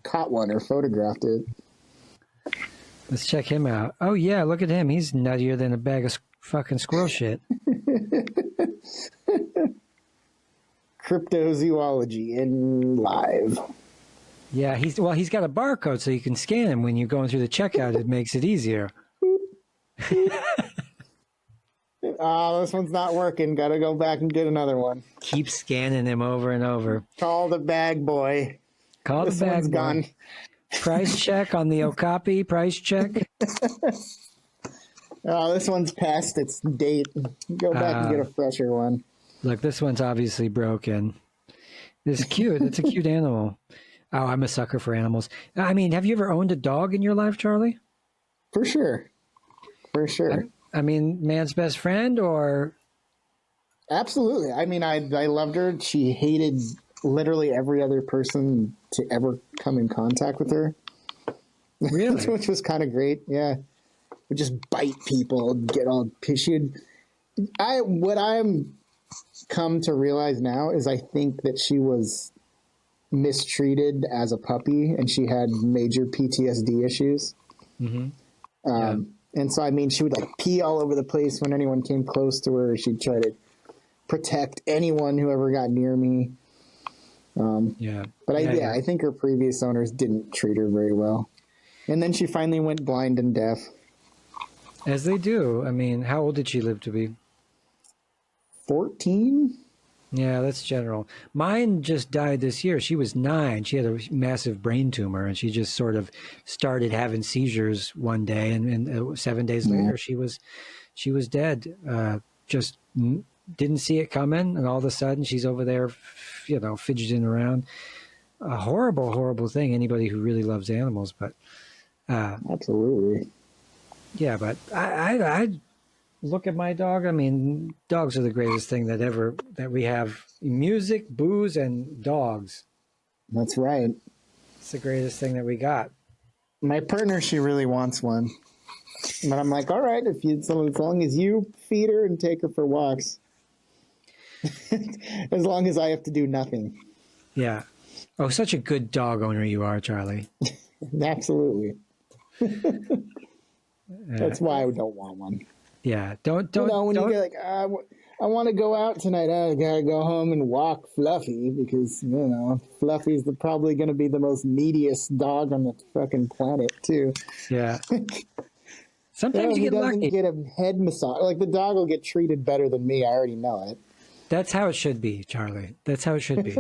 caught one or photographed it. Let's check him out. Oh, yeah, look at him. He's nuttier than a bag of fucking squirrel shit. Cryptozoology in live. Yeah, he's got a barcode so you can scan him when you're going through the checkout. It makes it easier. Oh, this one's not working. Got to go back and get another one. Keep scanning him over and over. Call the bag boy. Call this the bag one's boy. Gone. Price check on the Okapi. Price check. Oh, this one's past its date. Go back and get a fresher one. Look, this one's obviously broken. This is cute. It's a cute animal. Oh, I'm a sucker for animals. I mean, have you ever owned a dog in your life, Charlie? For sure. For sure. I mean, man's best friend or? Absolutely. I mean, I loved her. She hated literally every other person to ever come in contact with her. Really? Which was kind of great. Yeah. Would just bite people and get all pissy. What I'm come to realize now is I think that she was mistreated as a puppy and she had major PTSD issues. Mm-hmm. And so, I mean, she would like pee all over the place when anyone came close to her. She'd try to protect anyone who ever got near me. But I think her previous owners didn't treat her very well. And then she finally went blind and deaf. As they do. I mean, how old did she live to be? 14? Yeah, that's general. Mine just died this year. She was 9. She had a massive brain tumor, and she just sort of started having seizures one day, and 7 days later, she was dead. Just didn't see it coming, and all of a sudden, she's over there, fidgeting around. A horrible, horrible thing. Anybody who really loves animals, but absolutely, yeah. But I look at my dog. I mean, dogs are the greatest thing that we have. Music, booze, and dogs. That's right. It's the greatest thing that we got. My partner, she really wants one. But I'm like, all right, as long as you feed her and take her for walks. As long as I have to do nothing. Yeah. Oh, such a good dog owner you are, Charlie. Absolutely. That's why I don't want one. Yeah, don't. When you get like, I want to go out tonight. I gotta go home and walk Fluffy because Fluffy's probably going to be the most neediest dog on the fucking planet too. Yeah. Sometimes you get lucky. He doesn't get a head massage. Like the dog will get treated better than me. I already know it. That's how it should be, Charlie. That's how it should be.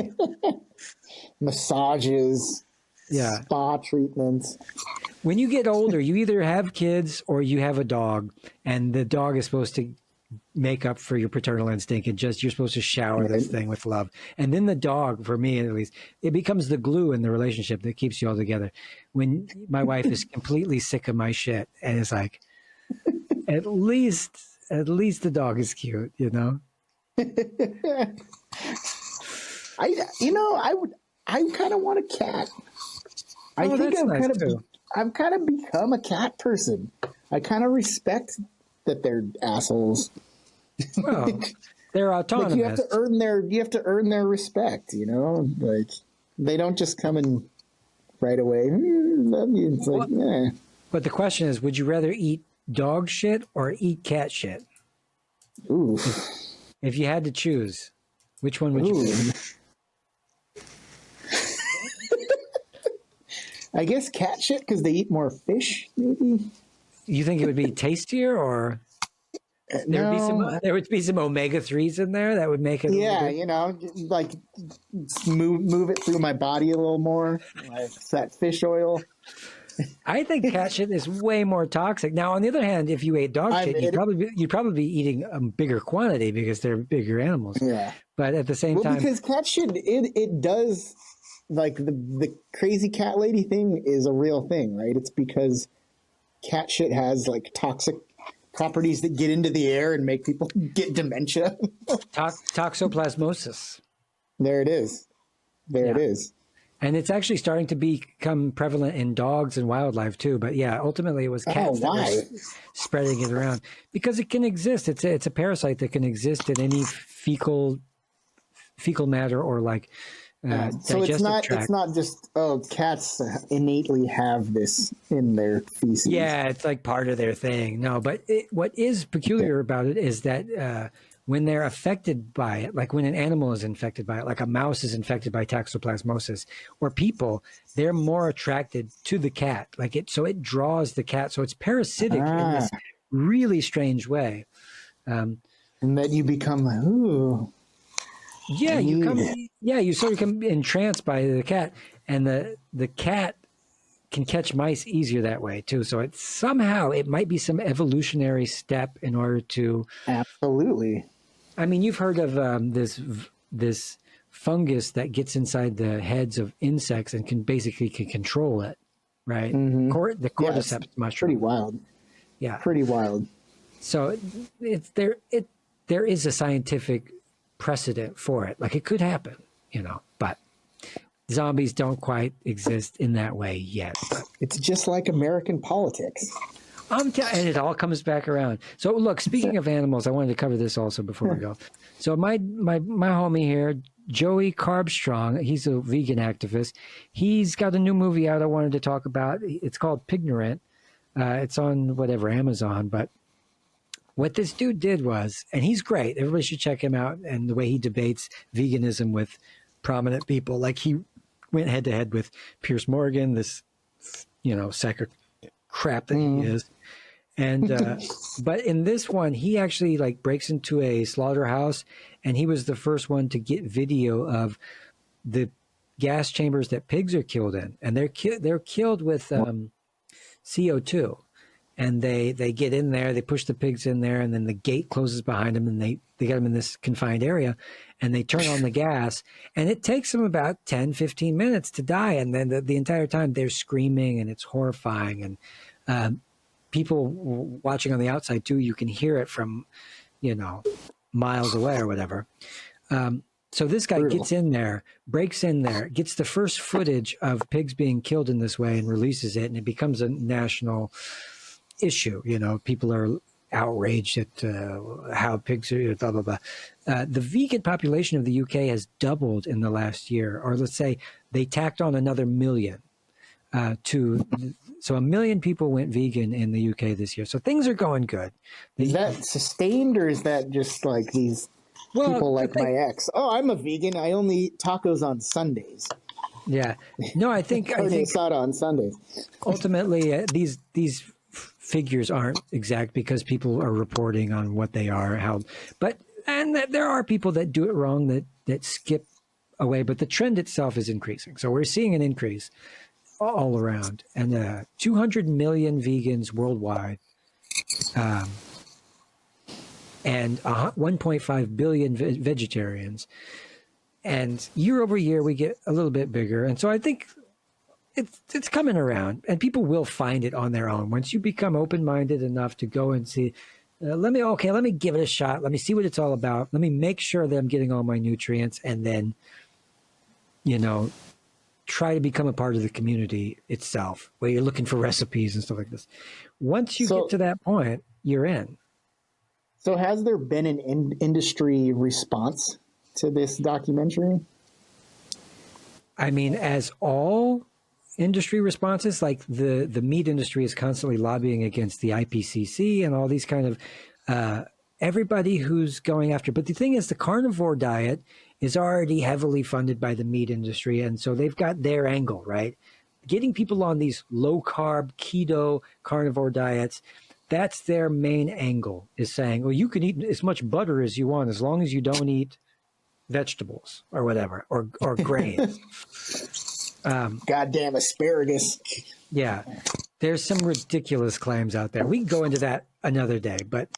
Massages. Yeah. Spa treatments. When you get older, you either have kids or you have a dog, and the dog is supposed to make up for your paternal instinct and you're supposed to shower this thing with love. And then the dog, for me at least, it becomes the glue in the relationship that keeps you all together. When my wife is completely sick of my shit and it's like, at least the dog is cute, I kind of want a cat. I think I've kind of become a cat person. I kind of respect that they're assholes. Well, they're autonomous. Like you have to earn their respect, you know? Like they don't just come in right away. Love you. It's like, eh. But the question is, would you rather eat dog shit or eat cat shit? Ooh. If you had to choose, which one would you pick? I guess cat shit because they eat more fish, maybe. You think it would be tastier, or there would be some omega-3s in there that would make it? Yeah, you know, like move it through my body a little more, like that fish oil. I think cat shit is way more toxic. Now, on the other hand, if you ate dog shit, you'd probably be eating a bigger quantity because they're bigger animals. Yeah, but at the same time, because cat shit, it does. Like the crazy cat lady thing is a real thing, right? It's because cat shit has like toxic properties that get into the air and make people get dementia. Toxoplasmosis. There it is. It is. And it's actually starting to become prevalent in dogs and wildlife too. But yeah, ultimately it was cats that were spreading it around because it can exist. It's a parasite that can exist in any fecal matter or like. So it's not just cats innately have this in their feces. Yeah, it's like part of their thing. No, but what is peculiar about it is that when they're affected by it, like when an animal is infected by it, like a mouse is infected by toxoplasmosis, or people, they're more attracted to the cat. So it draws the cat. So it's parasitic in this really strange way. And that you become ooh. Yeah, you sort of come entranced by the cat, and the cat can catch mice easier that way too. So it might be some evolutionary step in order to. Absolutely. I mean, you've heard of this fungus that gets inside the heads of insects and can control it, right? Mm-hmm. The cordyceps mushroom. Pretty wild. Yeah, pretty wild. So there is a scientific precedent for it. Like it could happen, but zombies don't quite exist in that way yet. It's just like American politics. And it all comes back around. So look, speaking of animals, I wanted to cover this also before we go. So my homie here, Joey Carbstrong, he's a vegan activist. He's got a new movie out I wanted to talk about. It's called Pignorant. It's on Amazon, but what this dude did was, and he's great, everybody should check him out, and the way he debates veganism with prominent people. Like he went head to head with Piers Morgan, this, sack of crap that he is. And, but in this one, he actually breaks into a slaughterhouse, and he was the first one to get video of the gas chambers that pigs are killed in. And they're killed with CO2. And they get in there, they push the pigs in there, and then the gate closes behind them, and they get them in this confined area, and they turn on the gas, and it takes them about 10, 15 minutes to die. And then the entire time they're screaming, and it's horrifying. And people watching on the outside too, you can hear it from, miles away or whatever. So this guy gets in there, breaks in there, gets the first footage of pigs being killed in this way and releases it, and it becomes a national issue. People are outraged at how pigs are blah blah blah. The vegan population of the UK has doubled in the last year, or let's say they tacked on another million so 1 million people went vegan in the UK this year. So things are going good. Is that sustained, or is that just like these people like my ex? Oh, I'm a vegan. I only eat tacos on Sundays. Yeah, no, I think asada on Sundays. Ultimately, these figures aren't exact because people are reporting on what they are, and there are people that do it wrong that skip away, but the trend itself is increasing. So we're seeing an increase all around, and 200 million vegans worldwide, and 1.5 billion vegetarians, and year over year we get a little bit bigger. And so I think it's coming around, and people will find it on their own once you become open-minded enough to go and see. Let me give it a shot. Let me see what it's all about. Let me make sure that I'm getting all my nutrients, and then, try to become a part of the community itself, where you're looking for recipes and stuff like this. Once you get to that point, you're in. So has there been an industry response to this documentary? I mean, as all industry responses, like the meat industry is constantly lobbying against the IPCC and all these kind of everybody who's going after. But the thing is, the carnivore diet is already heavily funded by the meat industry, and so they've got their angle, right? Getting people on these low carb, keto, carnivore diets. That's their main angle, is saying, well, you can eat as much butter as you want as long as you don't eat vegetables or whatever, or grains. Goddamn asparagus. Yeah. There's some ridiculous claims out there. We can go into that another day. But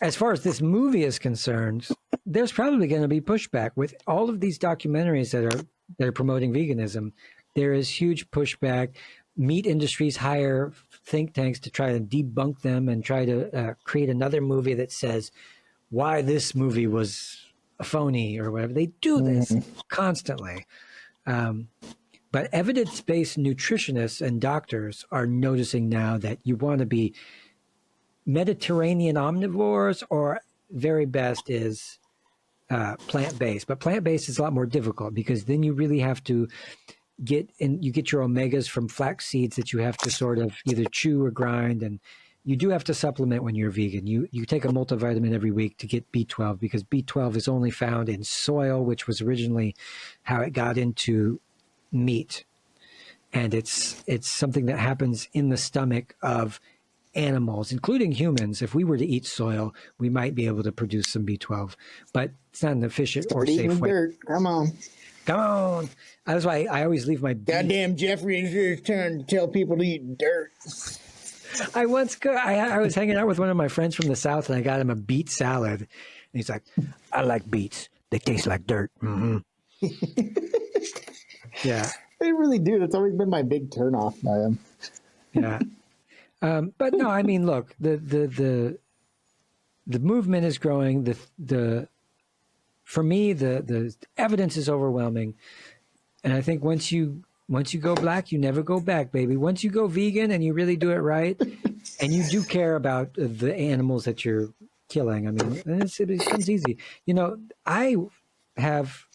as far as this movie is concerned, there's probably going to be pushback with all of these documentaries that are promoting veganism. There is huge pushback. Meat industries hire think tanks to try to debunk them and try to create another movie that says why this movie was a phony or whatever. They do this constantly. But evidence-based nutritionists and doctors are noticing now that you want to be Mediterranean omnivores, or very best is plant-based. But plant-based is a lot more difficult because then you really have to get your omegas from flax seeds that you have to sort of either chew or grind, and you do have to supplement when you're vegan. You take a multivitamin every week to get B12 because B12 is only found in soil, which was originally how it got into meat. And it's something that happens in the stomach of animals, including humans. If we were to eat soil, we might be able to produce some B12, but it's not an efficient or safe way. Dirt. Come on. That's why I always leave my goddamn Jeffrey is your turn to tell people to eat dirt. I was hanging out with one of my friends from the South, and I got him a beet salad. And he's like, I like beets. They taste like dirt. Mm-hmm. Yeah. They really do. That's always been my big turnoff by them. Yeah. But no, I mean, look, the movement is growing. For me, the evidence is overwhelming. And I think once you go black, you never go back, baby. Once you go vegan and you really do it right, and you do care about the animals that you're killing, I mean, it becomes easy. You know, I have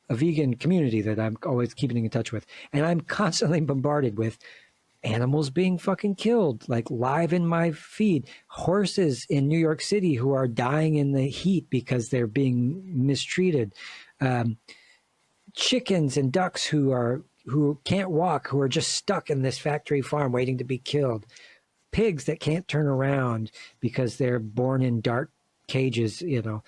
a vegan community that I'm always keeping in touch with, and I'm constantly bombarded with animals being fucking killed, like live in my feed. Horses in New York City who are dying in the heat because they're being mistreated. Chickens and ducks who can't walk, who are just stuck in this factory farm waiting to be killed. Pigs that can't turn around because they're born in dark cages, you know.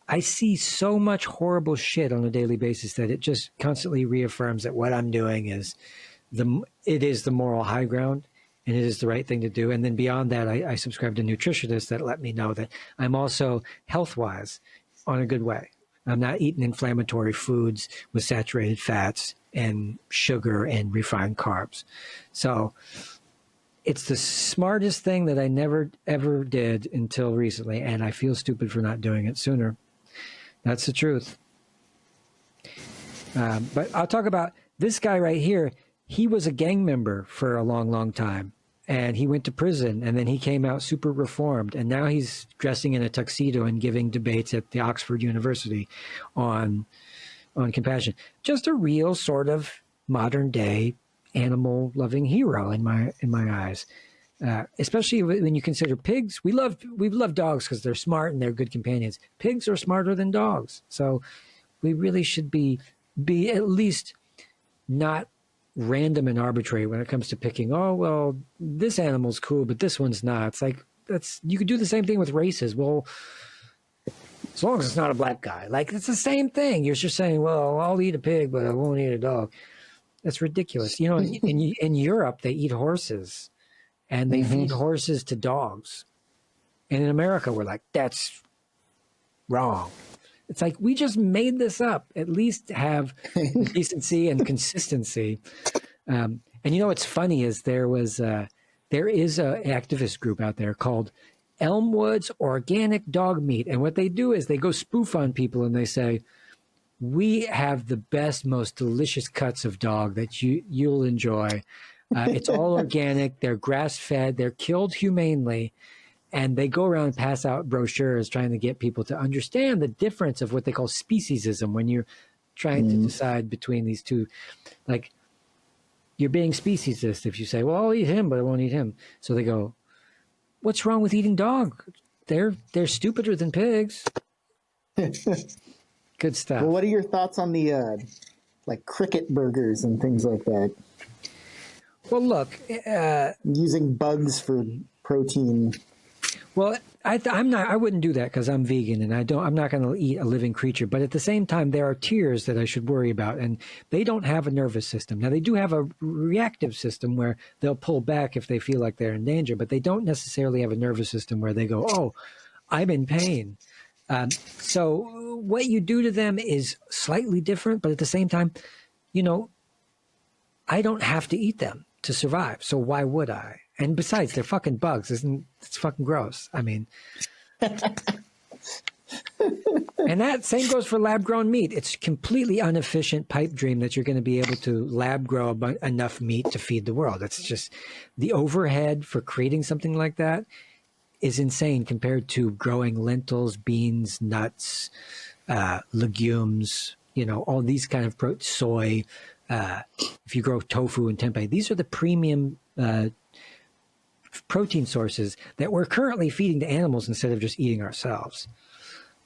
I see so much horrible shit on a daily basis that it just constantly reaffirms that what I'm doing is it is the moral high ground, and it is the right thing to do. And then beyond that, I subscribe to nutritionists that let me know that I'm also health-wise on a good way. I'm not eating inflammatory foods with saturated fats and sugar and refined carbs. So it's the smartest thing that I never, ever did until recently, and I feel stupid for not doing it sooner. That's the truth. But I'll talk about this guy right here. He was a gang member for a long, long time, and he went to prison, and then he came out super reformed, and now he's dressing in a tuxedo and giving debates at the Oxford University on compassion. Just a real sort of modern day animal loving hero in my eyes. Especially when you consider pigs. We love dogs because they're smart and they're good companions. Pigs are smarter than dogs, so we really should be at least not random and arbitrary when it comes to picking. Oh well, this animal's cool, but this one's not. It's like you could do the same thing with races. Well, as long as it's not a black guy, like it's the same thing. You're just saying, well, I'll eat a pig, but I won't eat a dog. That's ridiculous. You know, in Europe they eat horses. And they feed horses to dogs. And in America, we're like, that's wrong. It's like, we just made this up. At least have decency and consistency. And you know what's funny is there is a activist group out there called Elmwood's Organic Dog Meat. And what they do is they go spoof on people and they say, we have the best, most delicious cuts of dog that you'll enjoy. It's all organic. They're grass-fed. They're killed humanely. And they go around and pass out brochures trying to get people to understand the difference of what they call speciesism when you're trying to decide between these two. Like, you're being speciesist if you say, well, I'll eat him, but I won't eat him. So they go, what's wrong with eating dog? They're stupider than pigs. Good stuff. Well, what are your thoughts on the like cricket burgers and things like that? Well, look, using bugs for protein. Well, I wouldn't do that because I'm vegan and I'm not going to eat a living creature. But at the same time, there are tiers that I should worry about, and they don't have a nervous system. Now, they do have a reactive system where they'll pull back if they feel like they're in danger, but they don't necessarily have a nervous system where they go, oh, I'm in pain. So what you do to them is slightly different, but at the same time, I don't have to eat them to survive. So why would I? And besides, they're fucking bugs. It's fucking gross. I mean, and that same goes for lab grown meat. It's completely inefficient pipe dream that you're going to be able to lab grow enough meat to feed the world. It's just the overhead for creating something like that is insane compared to growing lentils, beans, nuts, legumes, all these kind of soy. If you grow tofu and tempeh, these are the premium protein sources that we're currently feeding to animals instead of just eating ourselves.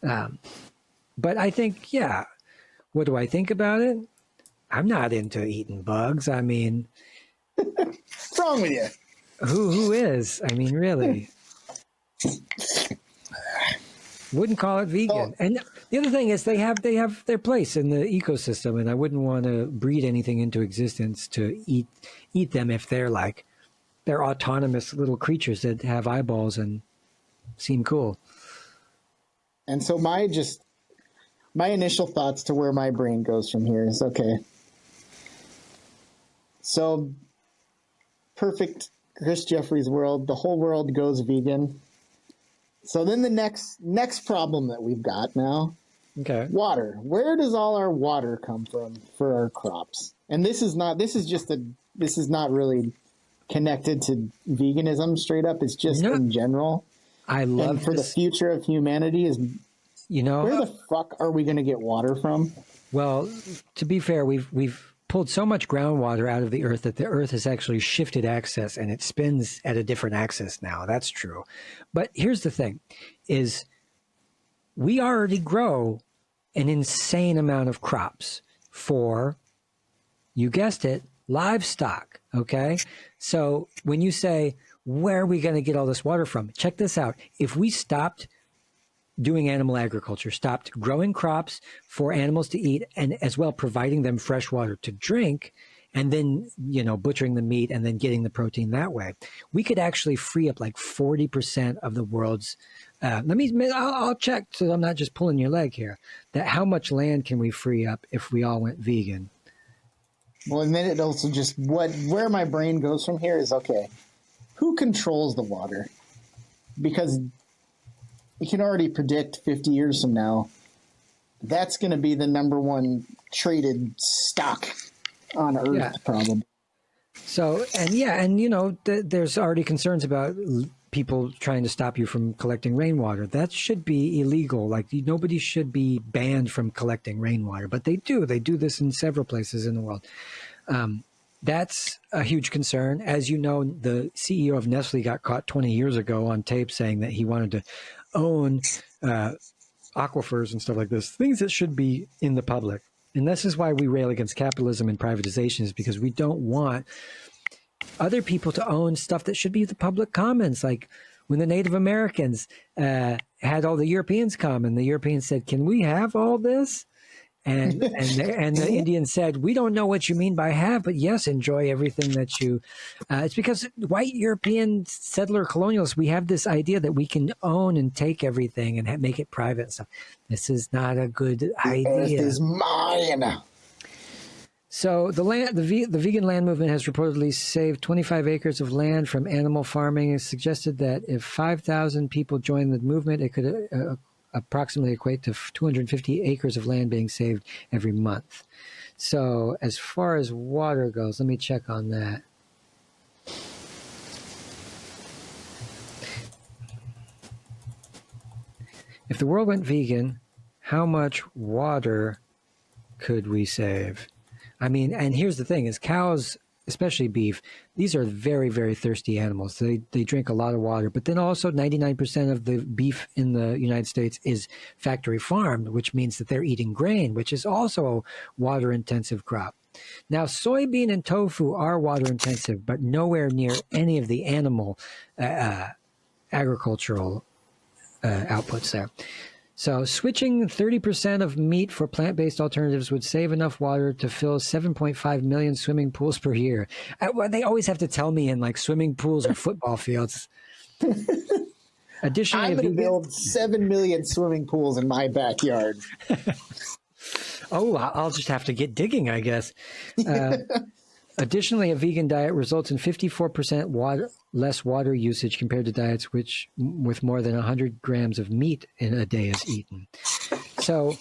But I think, what do I think about it? I'm not into eating bugs. I mean, what's wrong with you? Who is? I mean, really. Wouldn't call it vegan. Oh. And the other thing is they have their place in the ecosystem, and I wouldn't want to breed anything into existence to eat them if they're autonomous little creatures that have eyeballs and seem cool. And so my initial thoughts to where my brain goes from here is, okay, so perfect Chris Jeffrey's world, the whole world goes vegan. So then the next problem that we've got now, okay, water. Where does all our water come from for our crops? And this is not really connected to veganism straight up. It's just in general. I love and for this. The future of humanity is, where the fuck are we going to get water from? Well, to be fair, we've pulled so much groundwater out of the earth that the earth has actually shifted axis and it spins at a different axis now. That's true. But here's the thing is we already grow an insane amount of crops for, you guessed it, livestock. Okay. So when you say, where are we going to get all this water from? Check this out. If we stopped doing animal agriculture, stopped growing crops for animals to eat, and as well providing them fresh water to drink, and then, butchering the meat and then getting the protein that way, we could actually free up like 40% of the world's, I'll check so I'm not just pulling your leg here, that how much land can we free up if we all went vegan? Well, and then it also just, where my brain goes from here is, okay, who controls the water? Because you can already predict 50 years from now, that's going to be the number one traded stock on Earth, probably. So, there's already concerns about people trying to stop you from collecting rainwater. That should be illegal. Like, nobody should be banned from collecting rainwater, but they do. They do this in several places in the world. That's a huge concern. As you know, the CEO of Nestle got caught 20 years ago on tape saying that he wanted to own aquifers and stuff like this, things that should be in the public. And this is why we rail against capitalism and privatization, is because we don't want other people to own stuff that should be the public commons. Like when the Native Americans had all the Europeans come, and the Europeans said, can we have all this? And the Indians said, we don't know what you mean by have, but yes, enjoy everything that you. It's because white European settler colonialists, we have this idea that we can own and take everything and make it private and stuff. This is not a good idea. Earth is mine. So the vegan land movement has reportedly saved 25 acres of land from animal farming. It's suggested that if 5,000 people joined the movement, it could approximately equate to 250 acres of land being saved every month. So as far as water goes, let me check on that. If the world went vegan, how much water could we save? I mean, and here's the thing is cows, especially beef, these are very, very thirsty animals. They drink a lot of water, but then also 99% of the beef in the United States is factory farmed, which means that they're eating grain, which is also a water intensive crop. Now, soybean and tofu are water intensive, but nowhere near any of the animal agricultural outputs there. So switching 30% of meat for plant-based alternatives would save enough water to fill 7.5 million swimming pools per year. Well, they always have to tell me in like swimming pools or football fields. Additionally, I'm going to build 7 million swimming pools in my backyard. Oh, I'll just have to get digging, I guess. Additionally, a vegan diet results in 54% less water usage compared to diets with more than 100 grams of meat in a day is eaten. So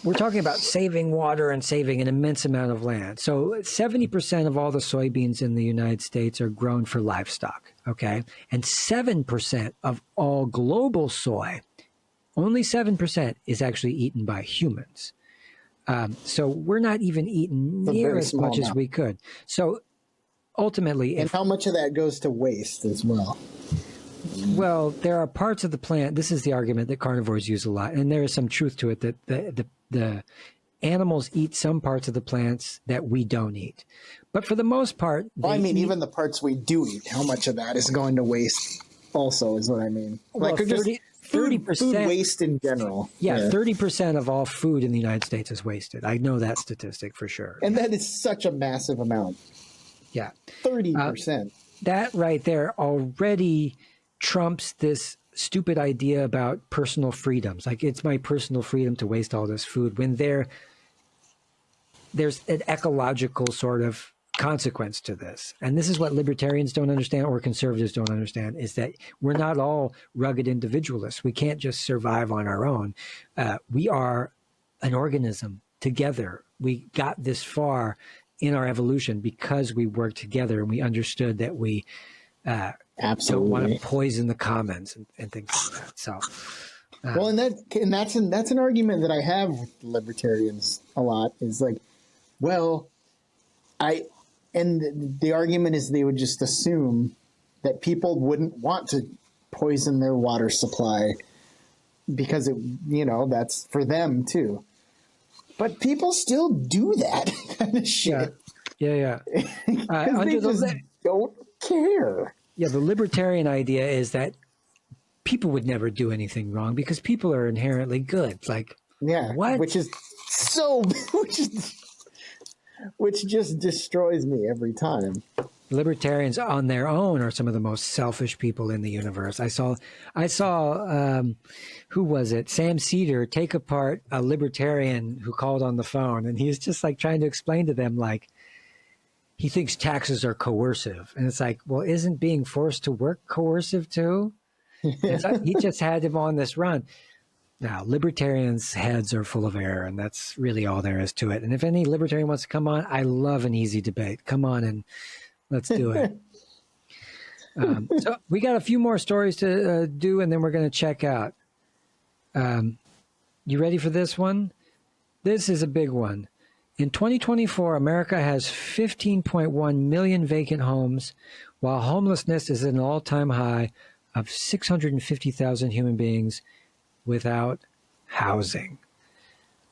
we're talking about saving water and saving an immense amount of land. So 70% of all the soybeans in the United States are grown for livestock, okay? And 7% of all global soy, only 7% is actually eaten by humans. So we're not even eating near as much as we could. So ultimately, and how much of that goes to waste as well? Well, there are parts of the plant. This is the argument that carnivores use a lot, and there is some truth to it that the animals eat some parts of the plants that we don't eat. But for the most part, well, I mean, even the parts we do eat, how much of that is going to waste? Also, is what I mean. Well, like 30% food waste in general. Yeah, 30% of all food in the United States is wasted. I know that statistic for sure. And that is such a massive amount. Yeah. 30%. That right there already trumps this stupid idea about personal freedoms. Like, it's my personal freedom to waste all this food when there's an ecological sort of consequence to this. And this is what libertarians don't understand, or conservatives don't understand, is that we're not all rugged individualists. We can't just survive on our own. We are an organism together. We got this far in our evolution because we worked together and we understood that we don't want to poison the commons and things like that. So, well, and that's an argument that I have with libertarians a lot. Is like, well, and the argument is they would just assume that people wouldn't want to poison their water supply because that's for them too. But people still do that kind of shit. Yeah. They just don't care. Yeah, the libertarian idea is that people would never do anything wrong because people are inherently good. Like, what? Which just destroys me every time. Libertarians on their own are some of the most selfish people in the universe. I saw who was it? Sam Cedar take apart a libertarian who called on the phone, and he's just like trying to explain to them, like, he thinks taxes are coercive. And it's like, well, isn't being forced to work coercive too? He just had him on this run. Now, libertarians' heads are full of air, and that's really all there is to it. And if any libertarian wants to come on, I love an easy debate. Come on and let's do it. So we got a few more stories to do, and then we're going to check out. You ready for this one? This is a big one. In 2024, America has 15.1 million vacant homes, while homelessness is at an all-time high of 650,000 human beings without housing.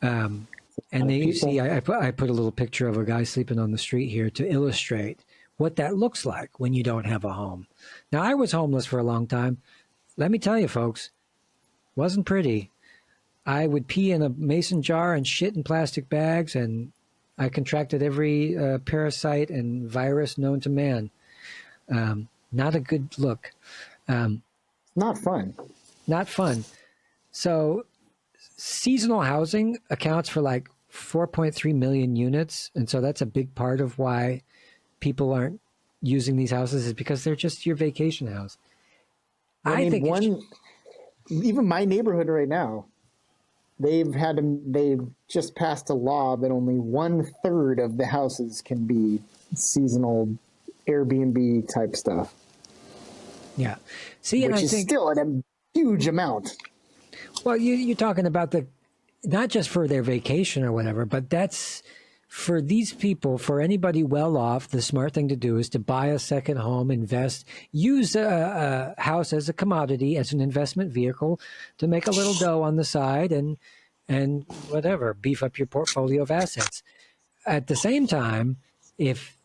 And then you see, I put a little picture of a guy sleeping on the street here to illustrate what that looks like when you don't have a home. Now, I was homeless for a long time. Let me tell you, folks, wasn't pretty. I would pee in a mason jar and shit in plastic bags, and I contracted every parasite and virus known to man. Not a good look. Not fun. Not fun. So seasonal housing accounts for like 4.3 million units. And so that's a big part of why people aren't using these houses, is because they're just your vacation house. I think even my neighborhood right now, they've just passed a law that only 1/3 of the houses can be seasonal Airbnb type stuff. Yeah. See, and which I is think still a huge amount. well, you're talking about not just for their vacation or whatever, but that's for these people, for anybody well off. The smart thing to do is to buy a second home, invest, use a house as a commodity, as an investment vehicle to make a little dough on the side and whatever, beef up your portfolio of assets. At the same time, if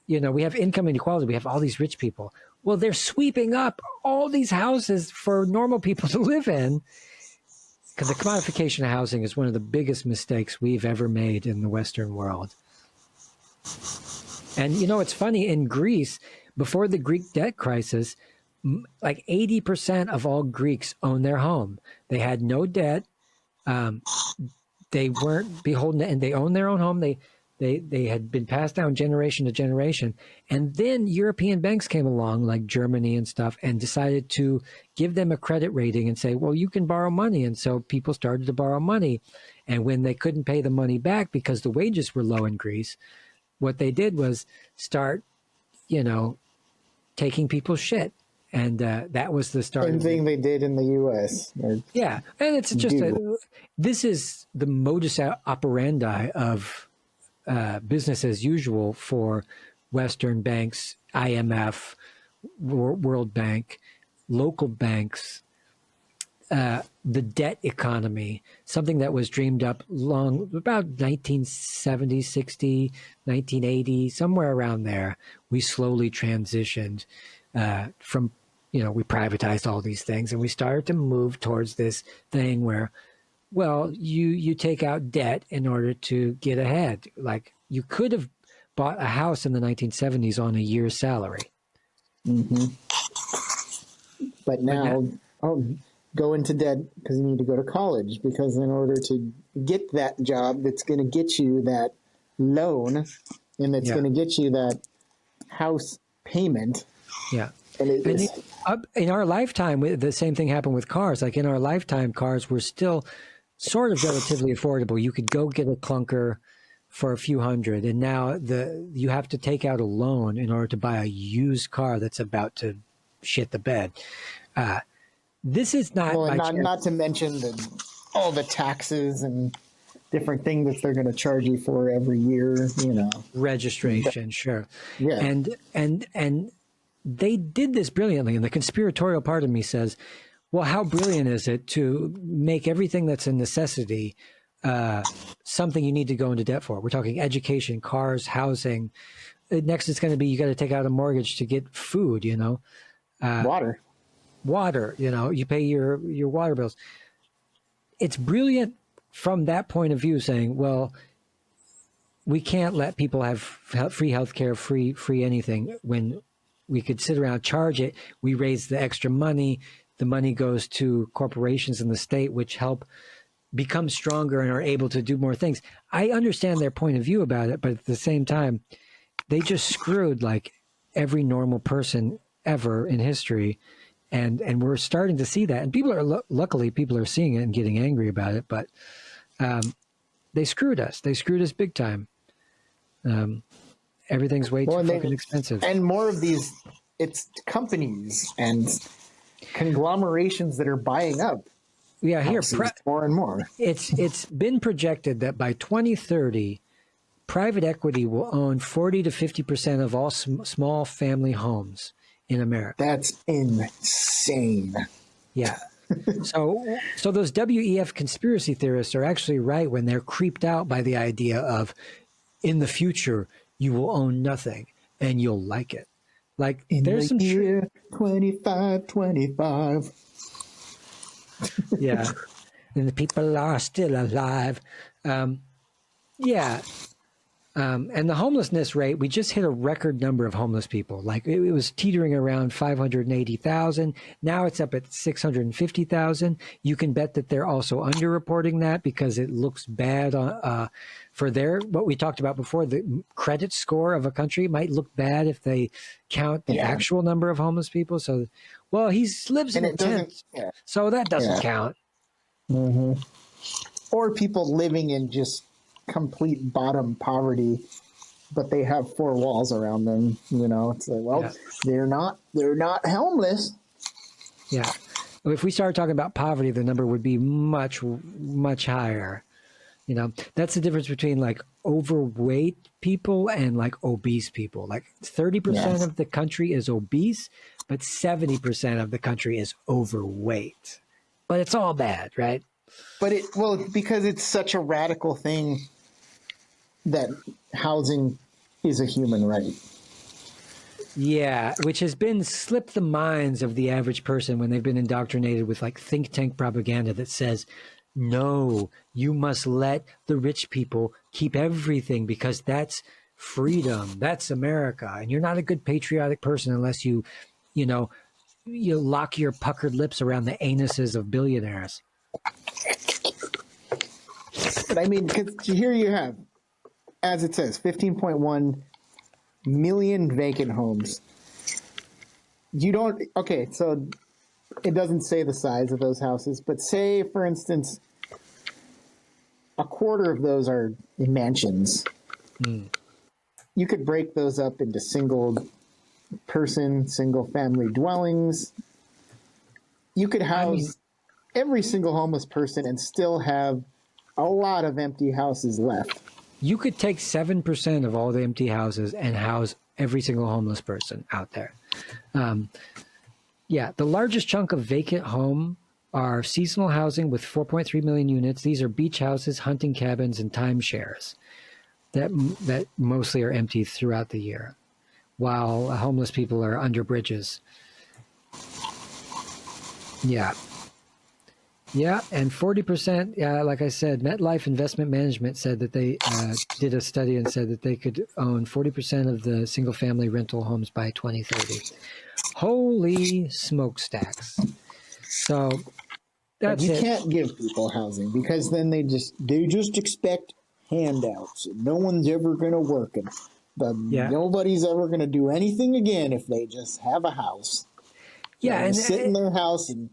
we have income inequality, we have all these rich people. Well, they're sweeping up all these houses for normal people to live in, because the commodification of housing is one of the biggest mistakes we've ever made in the Western world. And it's funny, in Greece, before the Greek debt crisis, like 80% of all Greeks own their home. They had no debt. They weren't beholden to, and they owned their own home. They had been passed down generation to generation. And then European banks came along, like Germany and stuff, and decided to give them a credit rating and say, well, you can borrow money. And so people started to borrow money. And when they couldn't pay the money back because the wages were low in Greece, what they did was start, taking people's shit. And that was the start. Same thing they did in the U.S. Yeah. And it's just, this is the modus operandi of business as usual for Western banks, IMF, World Bank, local banks, the debt economy, something that was dreamed up about 1970, 60, 1980, somewhere around there. We slowly transitioned from, we privatized all these things, and we started to move towards this thing where, well, you take out debt in order to get ahead. Like, you could have bought a house in the 1970s on a year's salary. Mm-hmm. But now, go into debt because you need to go to college, because in order to get that job that's going to get you that loan and that's going to get you that house payment. Yeah. In our lifetime, the same thing happened with cars. Like, in our lifetime, cars were still sort of relatively affordable. You could go get a clunker for a few hundred, and now you have to take out a loan in order to buy a used car that's about to shit the bed. This is not not to mention all the taxes and different things that they're going to charge you for every year. Registration, sure, yeah, and they did this brilliantly. And the conspiratorial part of me says, well, how brilliant is it to make everything that's a necessity something you need to go into debt for? We're talking education, cars, housing. Next, it's going to be you got to take out a mortgage to get food. Water. You pay your water bills. It's brilliant from that point of view, saying, well, we can't let people have free healthcare, free anything, when we could sit around, charge it. We raise the extra money. The money goes to corporations in the state, which help become stronger and are able to do more things. I understand their point of view about it, but at the same time, they just screwed like every normal person ever in history. And we're starting to see that. And people are, luckily, people are seeing it and getting angry about it. But they screwed us. They screwed us big time. Everything's way too fucking expensive. And more of these, it's companies and conglomerations that are buying up. Yeah, here more and more. It's been projected that by 2030, private equity will own 40 to 50% of all small family homes in America. That's insane. Yeah. So those WEF conspiracy theorists are actually right when they're creeped out by the idea of, in the future, you will own nothing and you'll like it. Like, in there's some year 2525. Yeah. And the people are still alive. Yeah. And the homelessness rate, we just hit a record number of homeless people. Like, it was teetering around 580,000. Now it's up at 650,000. You can bet that they're also underreporting that because it looks bad for what we talked about before. The credit score of a country might look bad if they count the actual number of homeless people. So Well, he lives in And a it doesn't, tent, yeah, so that doesn't yeah. count. Or people living in just complete bottom poverty, but they have four walls around them. You know, it's like, well, Yeah. they're not homeless. Yeah. If we started talking about poverty, the number would be much, much higher. You know, that's the difference between like overweight people and like obese people. Like 30% Yes. of the country is obese, but 70% of the country is overweight. But it's all bad, right? But because it's such a radical thing that housing is a human right. Yeah, which has been slipped the minds of the average person when they've been indoctrinated with like think tank propaganda that says, no, you must let the rich people keep everything because that's freedom. That's America. And you're not a good patriotic person unless you know, you lock your puckered lips around the anuses of billionaires. But I mean, because here you have, as it says, 15.1 million vacant homes. Okay, so it doesn't say the size of those houses, but say, for instance, a quarter of those are mansions. You could break those up into single family dwellings. You could house every single homeless person and still have a lot of empty houses left. You could take 7% of all the empty houses and house every single homeless person out there. Yeah, the largest chunk of vacant home are seasonal housing with 4.3 million units. These are beach houses, hunting cabins, and timeshares that mostly are empty throughout the year, while homeless people are under bridges. Yeah. Yeah, and 40%, like I said, MetLife Investment Management said that they did a study and said that they could own 40% of the single-family rental homes by 2030. Holy smokestacks. So that's you it. Can't give people housing because then they just expect handouts. No one's ever going to work, and nobody's ever going to do anything again if they just have a house. Yeah, and sit in their house and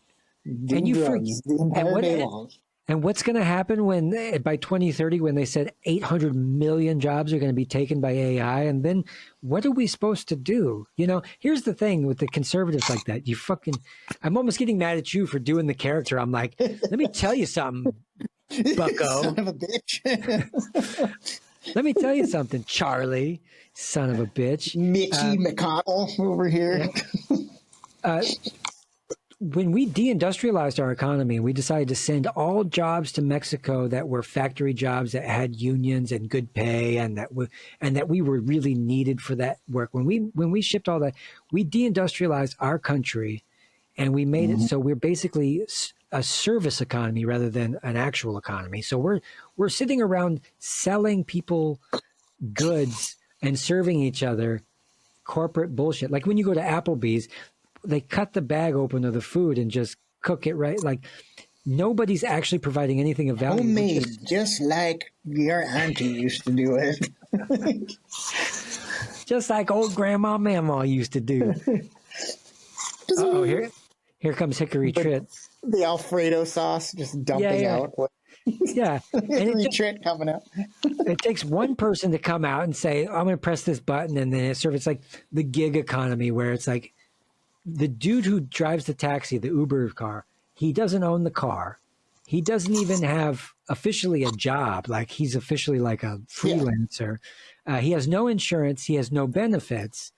do drugs the entire day long. And what's going to happen when by 2030, when they said 800 million jobs are going to be taken by AI? And then what are we supposed to do? You know, here's the thing with the conservatives like that. I'm almost getting mad at you for doing the character. I'm like, let me tell you something, bucko. Son of a bitch. Let me tell you something, Charlie, son of a bitch. Mitchie McConnell over here. When we deindustrialized our economy and we decided to send all jobs to Mexico that were factory jobs that had unions and good pay and that we were really needed for that work, when we shipped all that, we deindustrialized our country and we made it so we're basically a service economy rather than an actual economy. So we're sitting around selling people goods and serving each other corporate bullshit. Like when you go to Applebee's, they cut the bag open of the food and just cook it right. Like nobody's actually providing anything of value. Homemade, just like your auntie used to do it. Just like old grandma Mama used to do. Oh, here comes Hickory Tritt. The Alfredo sauce just dumping out. Yeah. Hickory Tritt coming out. It takes one person to come out and say, I'm going to press this button and then it's like the gig economy where it's like, the dude who drives the taxi, the Uber car, he doesn't own the car. He doesn't even have officially a job. Like he's officially like a freelancer. He has no insurance. He has no benefits.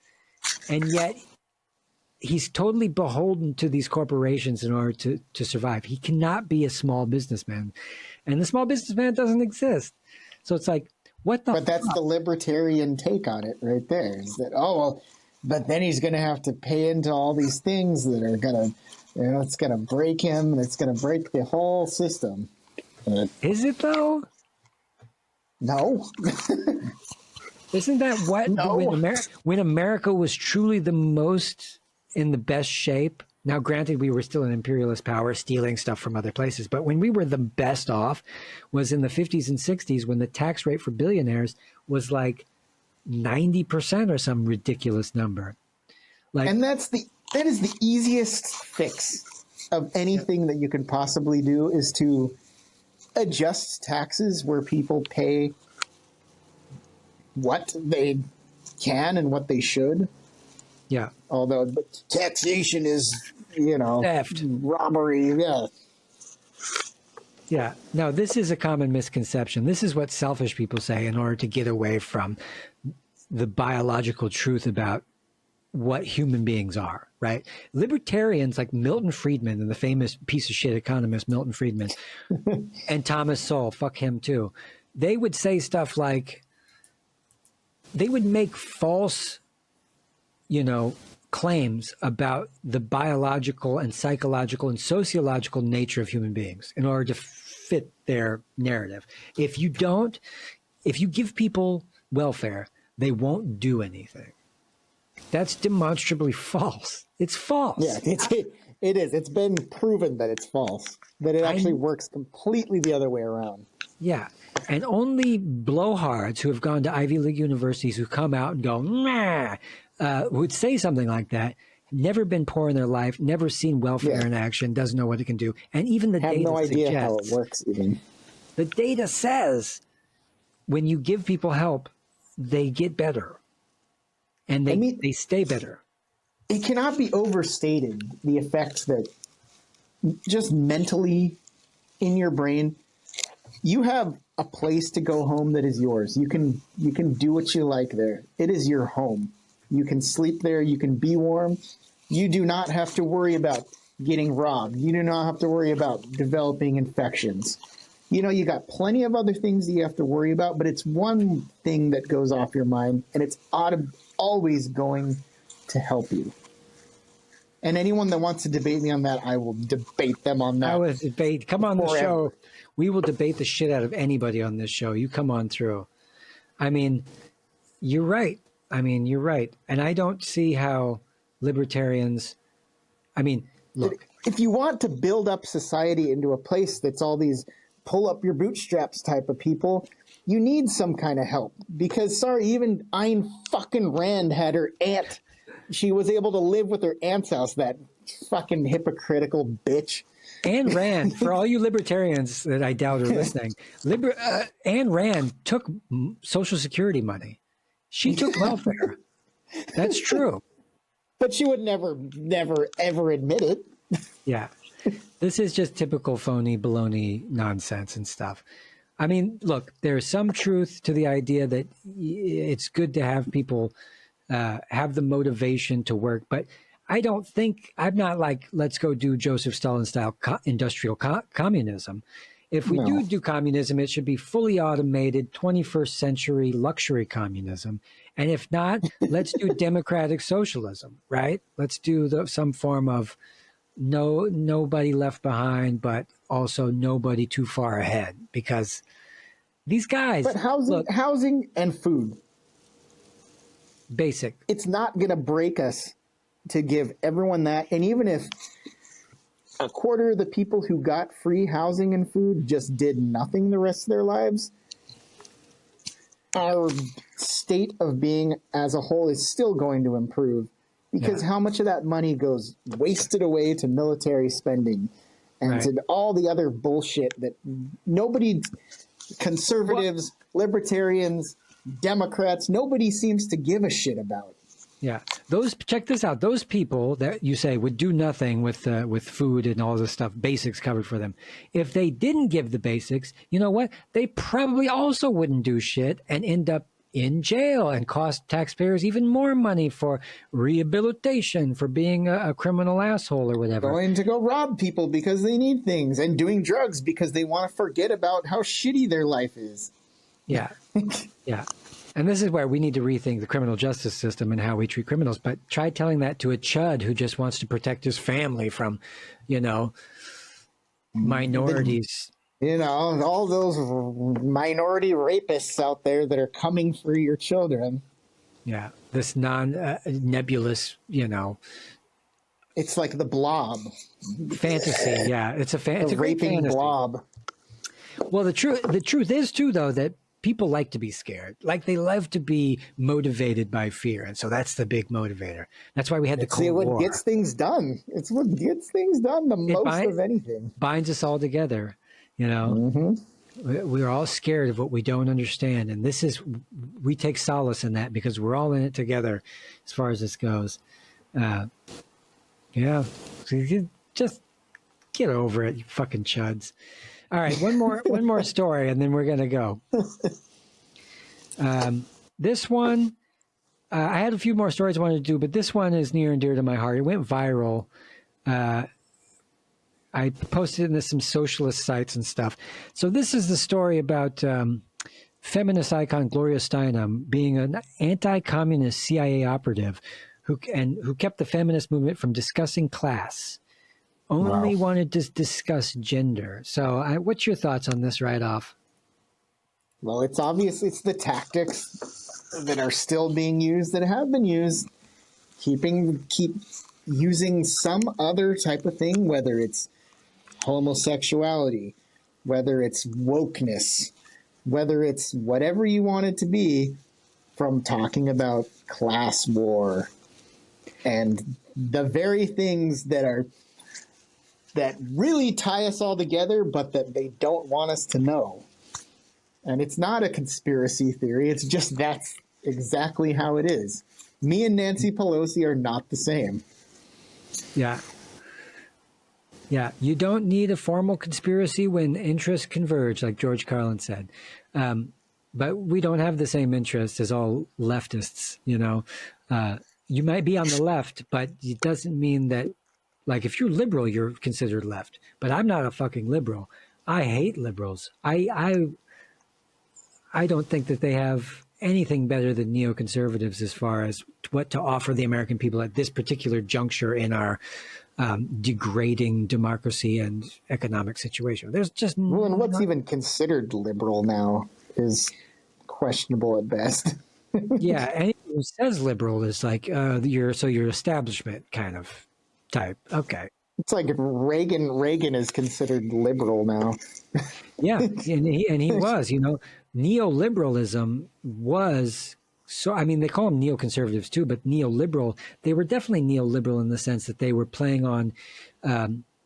And yet he's totally beholden to these corporations in order to survive. He cannot be a small businessman. And the small businessman doesn't exist. So it's like, what the But that's the libertarian take on it right there. Is that, but then he's going to have to pay into all these things that are going to, it's going to break him and it's going to break the whole system. Is it though? No. Isn't that what No. when America was truly the most in the best shape? Now, granted, we were still an imperialist power stealing stuff from other places, but when we were the best off was in the 50s and 60s when the tax rate for billionaires was like 90% or some ridiculous number. Like, and that's the That is the easiest fix of anything that you can possibly do, is to adjust taxes where people pay what they can and what they should. Yeah. Although taxation is, Theft. robbery. Yeah. Yeah. No, this is a common misconception. This is what selfish people say in order to get away from the biological truth about what human beings are, right? Libertarians like Milton Friedman and the famous piece of shit economist Milton Friedman and Thomas Sowell, fuck him too. They would say stuff like, they would make false, claims about the biological and psychological and sociological nature of human beings in order to fit their narrative. If you give people welfare, they won't do anything. That's demonstrably false. It's false. Yeah, it is. It's been proven that it's false, that it actually works completely the other way around. Yeah. And only blowhards who have gone to Ivy League universities who come out and go, nah, would say something like that, never been poor in their life, never seen welfare in action, doesn't know what it can do. And even the data no idea suggests, how it works even. The data says when you give people help, they get better. And they stay better. It cannot be overstated, the effect that just mentally in your brain, you have a place to go home that is yours. You can do what you like there. It is your home. You can sleep there. You can be warm. You do not have to worry about getting robbed. You do not have to worry about developing infections. You got plenty of other things that you have to worry about, but it's one thing that goes off your mind, and it's always going to help you. And anyone that wants to debate me on that, I will debate them on that. I will debate. Come on the forever. show. We will debate the shit out of anybody on this show. You come on through. I mean, you're right. And I don't see how libertarians, look. If you want to build up society into a place that's all these pull up your bootstraps type of people, you need some kind of help. Because, sorry, even Ayn fucking Rand had her aunt. She was able to live with her aunt's house, that fucking hypocritical bitch. Ayn Rand, for all you libertarians that I doubt are listening, Ayn Rand took Social Security money. She took welfare. That's true. But she would never, ever admit it. Yeah. This is just typical phony baloney nonsense and stuff. I mean, look, there's some truth to the idea that it's good to have people have the motivation to work, but I'm not like, let's go do Joseph Stalin style industrial communism. If we do communism, it should be fully automated, 21st century luxury communism. And if not, let's do democratic socialism, right? Let's do some form of nobody left behind, but also nobody too far ahead, because these guys. But housing and food. Basic. It's not going to break us to give everyone that. And even if a quarter of the people who got free housing and food just did nothing the rest of their lives, our state of being as a whole is still going to improve. Because how much of that money goes wasted away to military spending and to all the other bullshit that nobody, conservatives, libertarians, Democrats, nobody seems to give a shit about. Yeah. Check this out. Those people that you say would do nothing with food and all this stuff, basics covered for them. If they didn't give the basics, you know what? They probably also wouldn't do shit and end up in jail and cost taxpayers even more money for rehabilitation, for being a criminal asshole or whatever. Going to go rob people because they need things, and doing drugs because they want to forget about how shitty their life is. Yeah. Yeah. And this is where we need to rethink the criminal justice system and how we treat criminals. But try telling that to a chud who just wants to protect his family from, minorities. All those minority rapists out there that are coming for your children. Yeah. This nebulous, It's like the Blob. Fantasy. Yeah. It's a raping great fantasy. blob. Well, the truth is too, though, that people like to be scared. Like they love to be motivated by fear. And so that's the big motivator. That's why we had the Cold War. It's what gets things done. It's what gets things done the most of anything. Binds us all together, you know. Mm-hmm. We're all scared of what we don't understand. And we take solace in that because we're all in it together as far as this goes. Yeah. So you just get over it, you fucking chuds. All right, one more story, and then we're gonna go. This one, I had a few more stories I wanted to do, but this one is near and dear to my heart. It went viral. I posted it in some socialist sites and stuff. So this is the story about feminist icon Gloria Steinem being an anti-communist CIA operative who kept the feminist movement from discussing class. Only wanted to discuss gender. So what's your thoughts on this right off? Well, it's obvious it's the tactics that are still being used, that have been used, keep using some other type of thing, whether it's homosexuality, whether it's wokeness, whether it's whatever you want it to be, from talking about class war and the very things that really tie us all together, but that they don't want us to know. And it's not a conspiracy theory. It's just that's exactly how it is. Me and Nancy Pelosi are not the same. Yeah. Yeah. You don't need a formal conspiracy when interests converge, like George Carlin said. But we don't have the same interests as all leftists, you know. You might be on the left, but it doesn't mean that, like, if you're liberal, you're considered left. But I'm not a fucking liberal. I hate liberals. I don't think that they have anything better than neoconservatives as far as what to offer the American people at this particular juncture in our degrading democracy and economic situation. There's just well, and what's even considered liberal now is questionable at best. Yeah, anyone who says liberal is like you're establishment kind of type. Okay. It's like Reagan is considered liberal now. Yeah, and he was, you know, neoliberalism was so, I mean, they call them neoconservatives too, but neoliberal, they were definitely neoliberal in the sense that they were playing on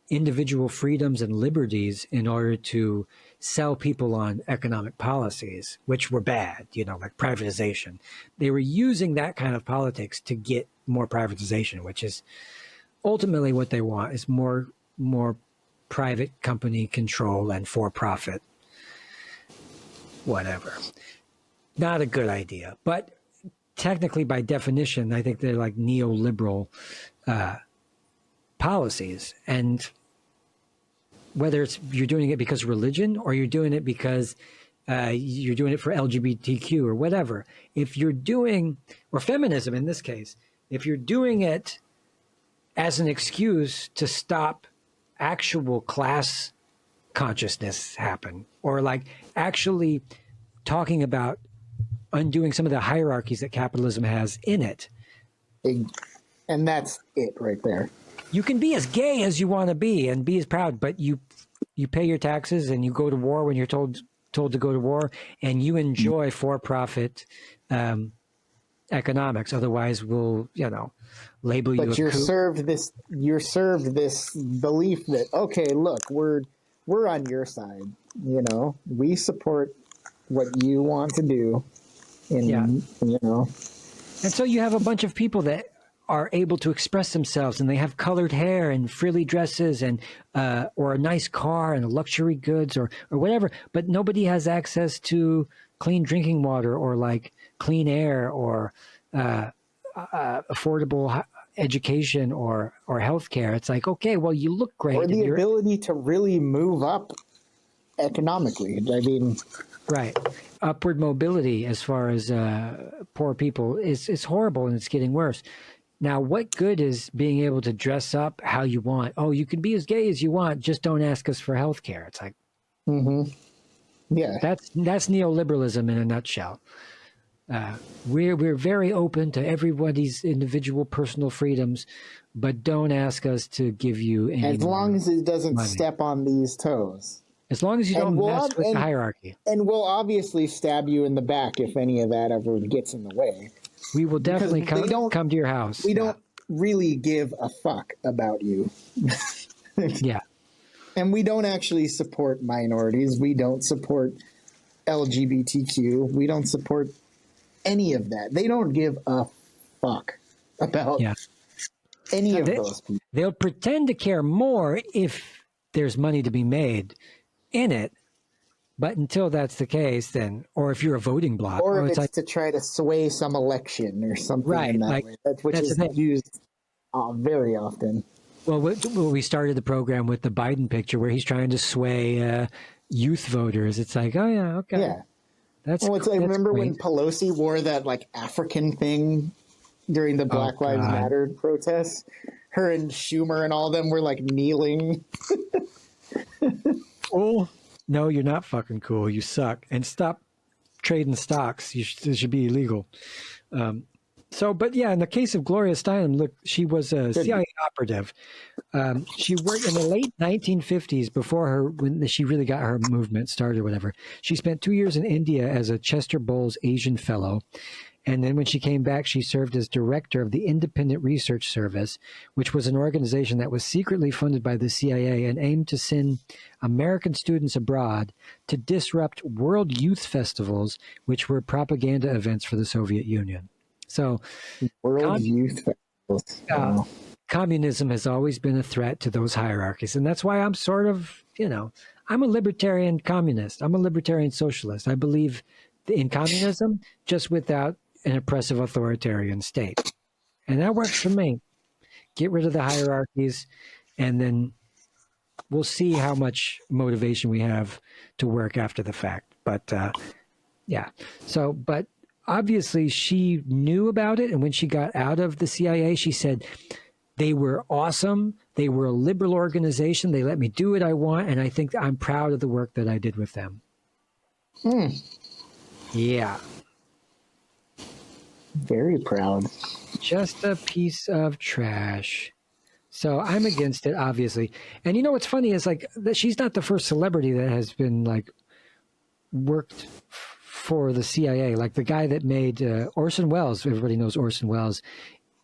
individual freedoms and liberties in order to sell people on economic policies, which were bad, you know, like privatization. They were using that kind of politics to get more privatization, which is ultimately what they want, is more private company control and for-profit, whatever. Not a good idea. But technically, by definition, I think they're like neoliberal policies. And whether it's you're doing it because of religion or you're doing it because you're doing it for LGBTQ or whatever, if you're doing, or feminism in this case, if you're doing it as an excuse to stop actual class consciousness happen, or like actually talking about undoing some of the hierarchies that capitalism has in it. And that's it right there. You can be as gay as you want to be and be as proud, but you pay your taxes and you go to war when you're told to go to war, and you enjoy for-profit economics. Otherwise, we'll, you know, label you. But you're served this belief that, okay, look, we're on your side. You know, we support what you want to do. You know. And so you have a bunch of people that are able to express themselves, and they have colored hair and frilly dresses and or a nice car and luxury goods or whatever, but nobody has access to clean drinking water or like clean air or affordable education or healthcare. It's like, okay, well, you look great. Or the ability to really move up economically. I mean, right. Upward mobility as far as poor people is horrible, and it's getting worse. Now, what good is being able to dress up how you want? Oh, you can be as gay as you want, just don't ask us for health care. It's like, yeah, that's neoliberalism in a nutshell. We're very open to everybody's individual personal freedoms, but don't ask us to give you any as long as it doesn't money. step on these toes. As long as you don't mess with the hierarchy. And we'll obviously stab you in the back if any of that ever gets in the way. We will definitely come to your house. We don't really give a fuck about you. Yeah. And we don't actually support minorities. We don't support LGBTQ. We don't support any of that. They don't give a fuck about any of those people. They'll pretend to care more if there's money to be made in it. But until that's the case, then, or if you're a voting bloc, or if it's like, to try to sway some election or something in that way, which is used very often. Well, we started the program with the Biden picture where he's trying to sway youth voters. It's like, oh yeah, okay, yeah, I remember when Pelosi wore that like African thing during the Black Lives Matter protests. Her and Schumer and all of them were like kneeling. Oh. No, you're not fucking cool. You suck. And stop trading stocks. It should be illegal. But yeah, in the case of Gloria Steinem, look, she was a CIA operative. She worked in the late 1950s when she really got her movement started or whatever. She spent 2 years in India as a Chester Bowles Asian Fellow. And then when she came back, she served as director of the Independent Research Service, which was an organization that was secretly funded by the CIA and aimed to send American students abroad to disrupt world youth festivals, which were propaganda events for the Soviet Union. So, world youth festivals. Wow. Communism has always been a threat to those hierarchies. And that's why I'm sort of, I'm a libertarian communist. I'm a libertarian socialist. I believe in communism, just without an oppressive authoritarian state. And that works for me. Get rid of the hierarchies, and then we'll see how much motivation we have to work after the fact. But but obviously she knew about it. And when she got out of the CIA, she said, they were awesome. They were a liberal organization. They let me do what I want. And I think I'm proud of the work that I did with them. Yeah. Very proud. Just a piece of trash. So I'm against it, obviously. And you know what's funny is like that she's not the first celebrity that has been like worked for the CIA. Like the guy that made Orson Welles. Everybody knows Orson Welles.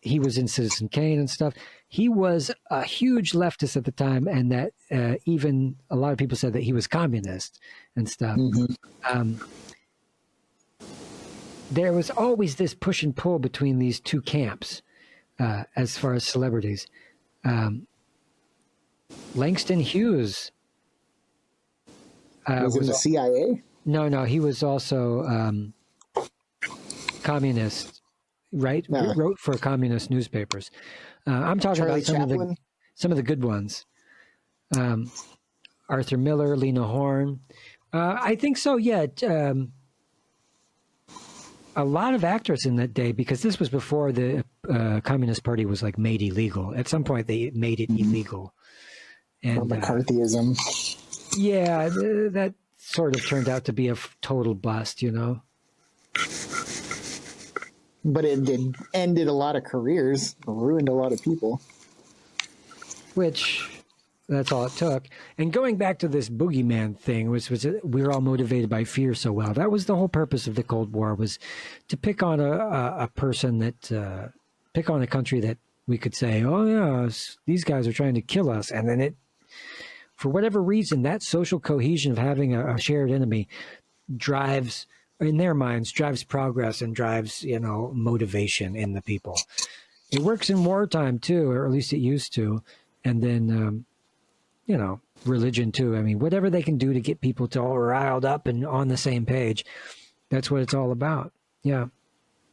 He was in Citizen Kane and stuff. He was a huge leftist at the time, and that even a lot of people said that he was communist and stuff. Mm-hmm. There was always this push and pull between these two camps as far as celebrities. Langston Hughes. Was in the CIA? No, he was also communist, right? No. Wrote for communist newspapers. I'm talking Charlie about some of the good ones. Arthur Miller, Lena Horne. I think so, yeah. A lot of actors in that day, because this was before the Communist Party was like made illegal. At some point, they made it illegal. And McCarthyism. Yeah, that sort of turned out to be a total bust, But it ended a lot of careers, ruined a lot of people. Which, that's all it took. And going back to this boogeyman thing, which was we were all motivated by fear so well. That was the whole purpose of the Cold War, was to pick on a person that, pick on a country that we could say, oh yeah, these guys are trying to kill us. And then for whatever reason, that social cohesion of having a shared enemy drives, in their minds, drives progress and drives, motivation in the people. It works in wartime too, or at least it used to. And then, religion too. I mean, whatever they can do to get people to all riled up and on the same page, that's what it's all about. Yeah.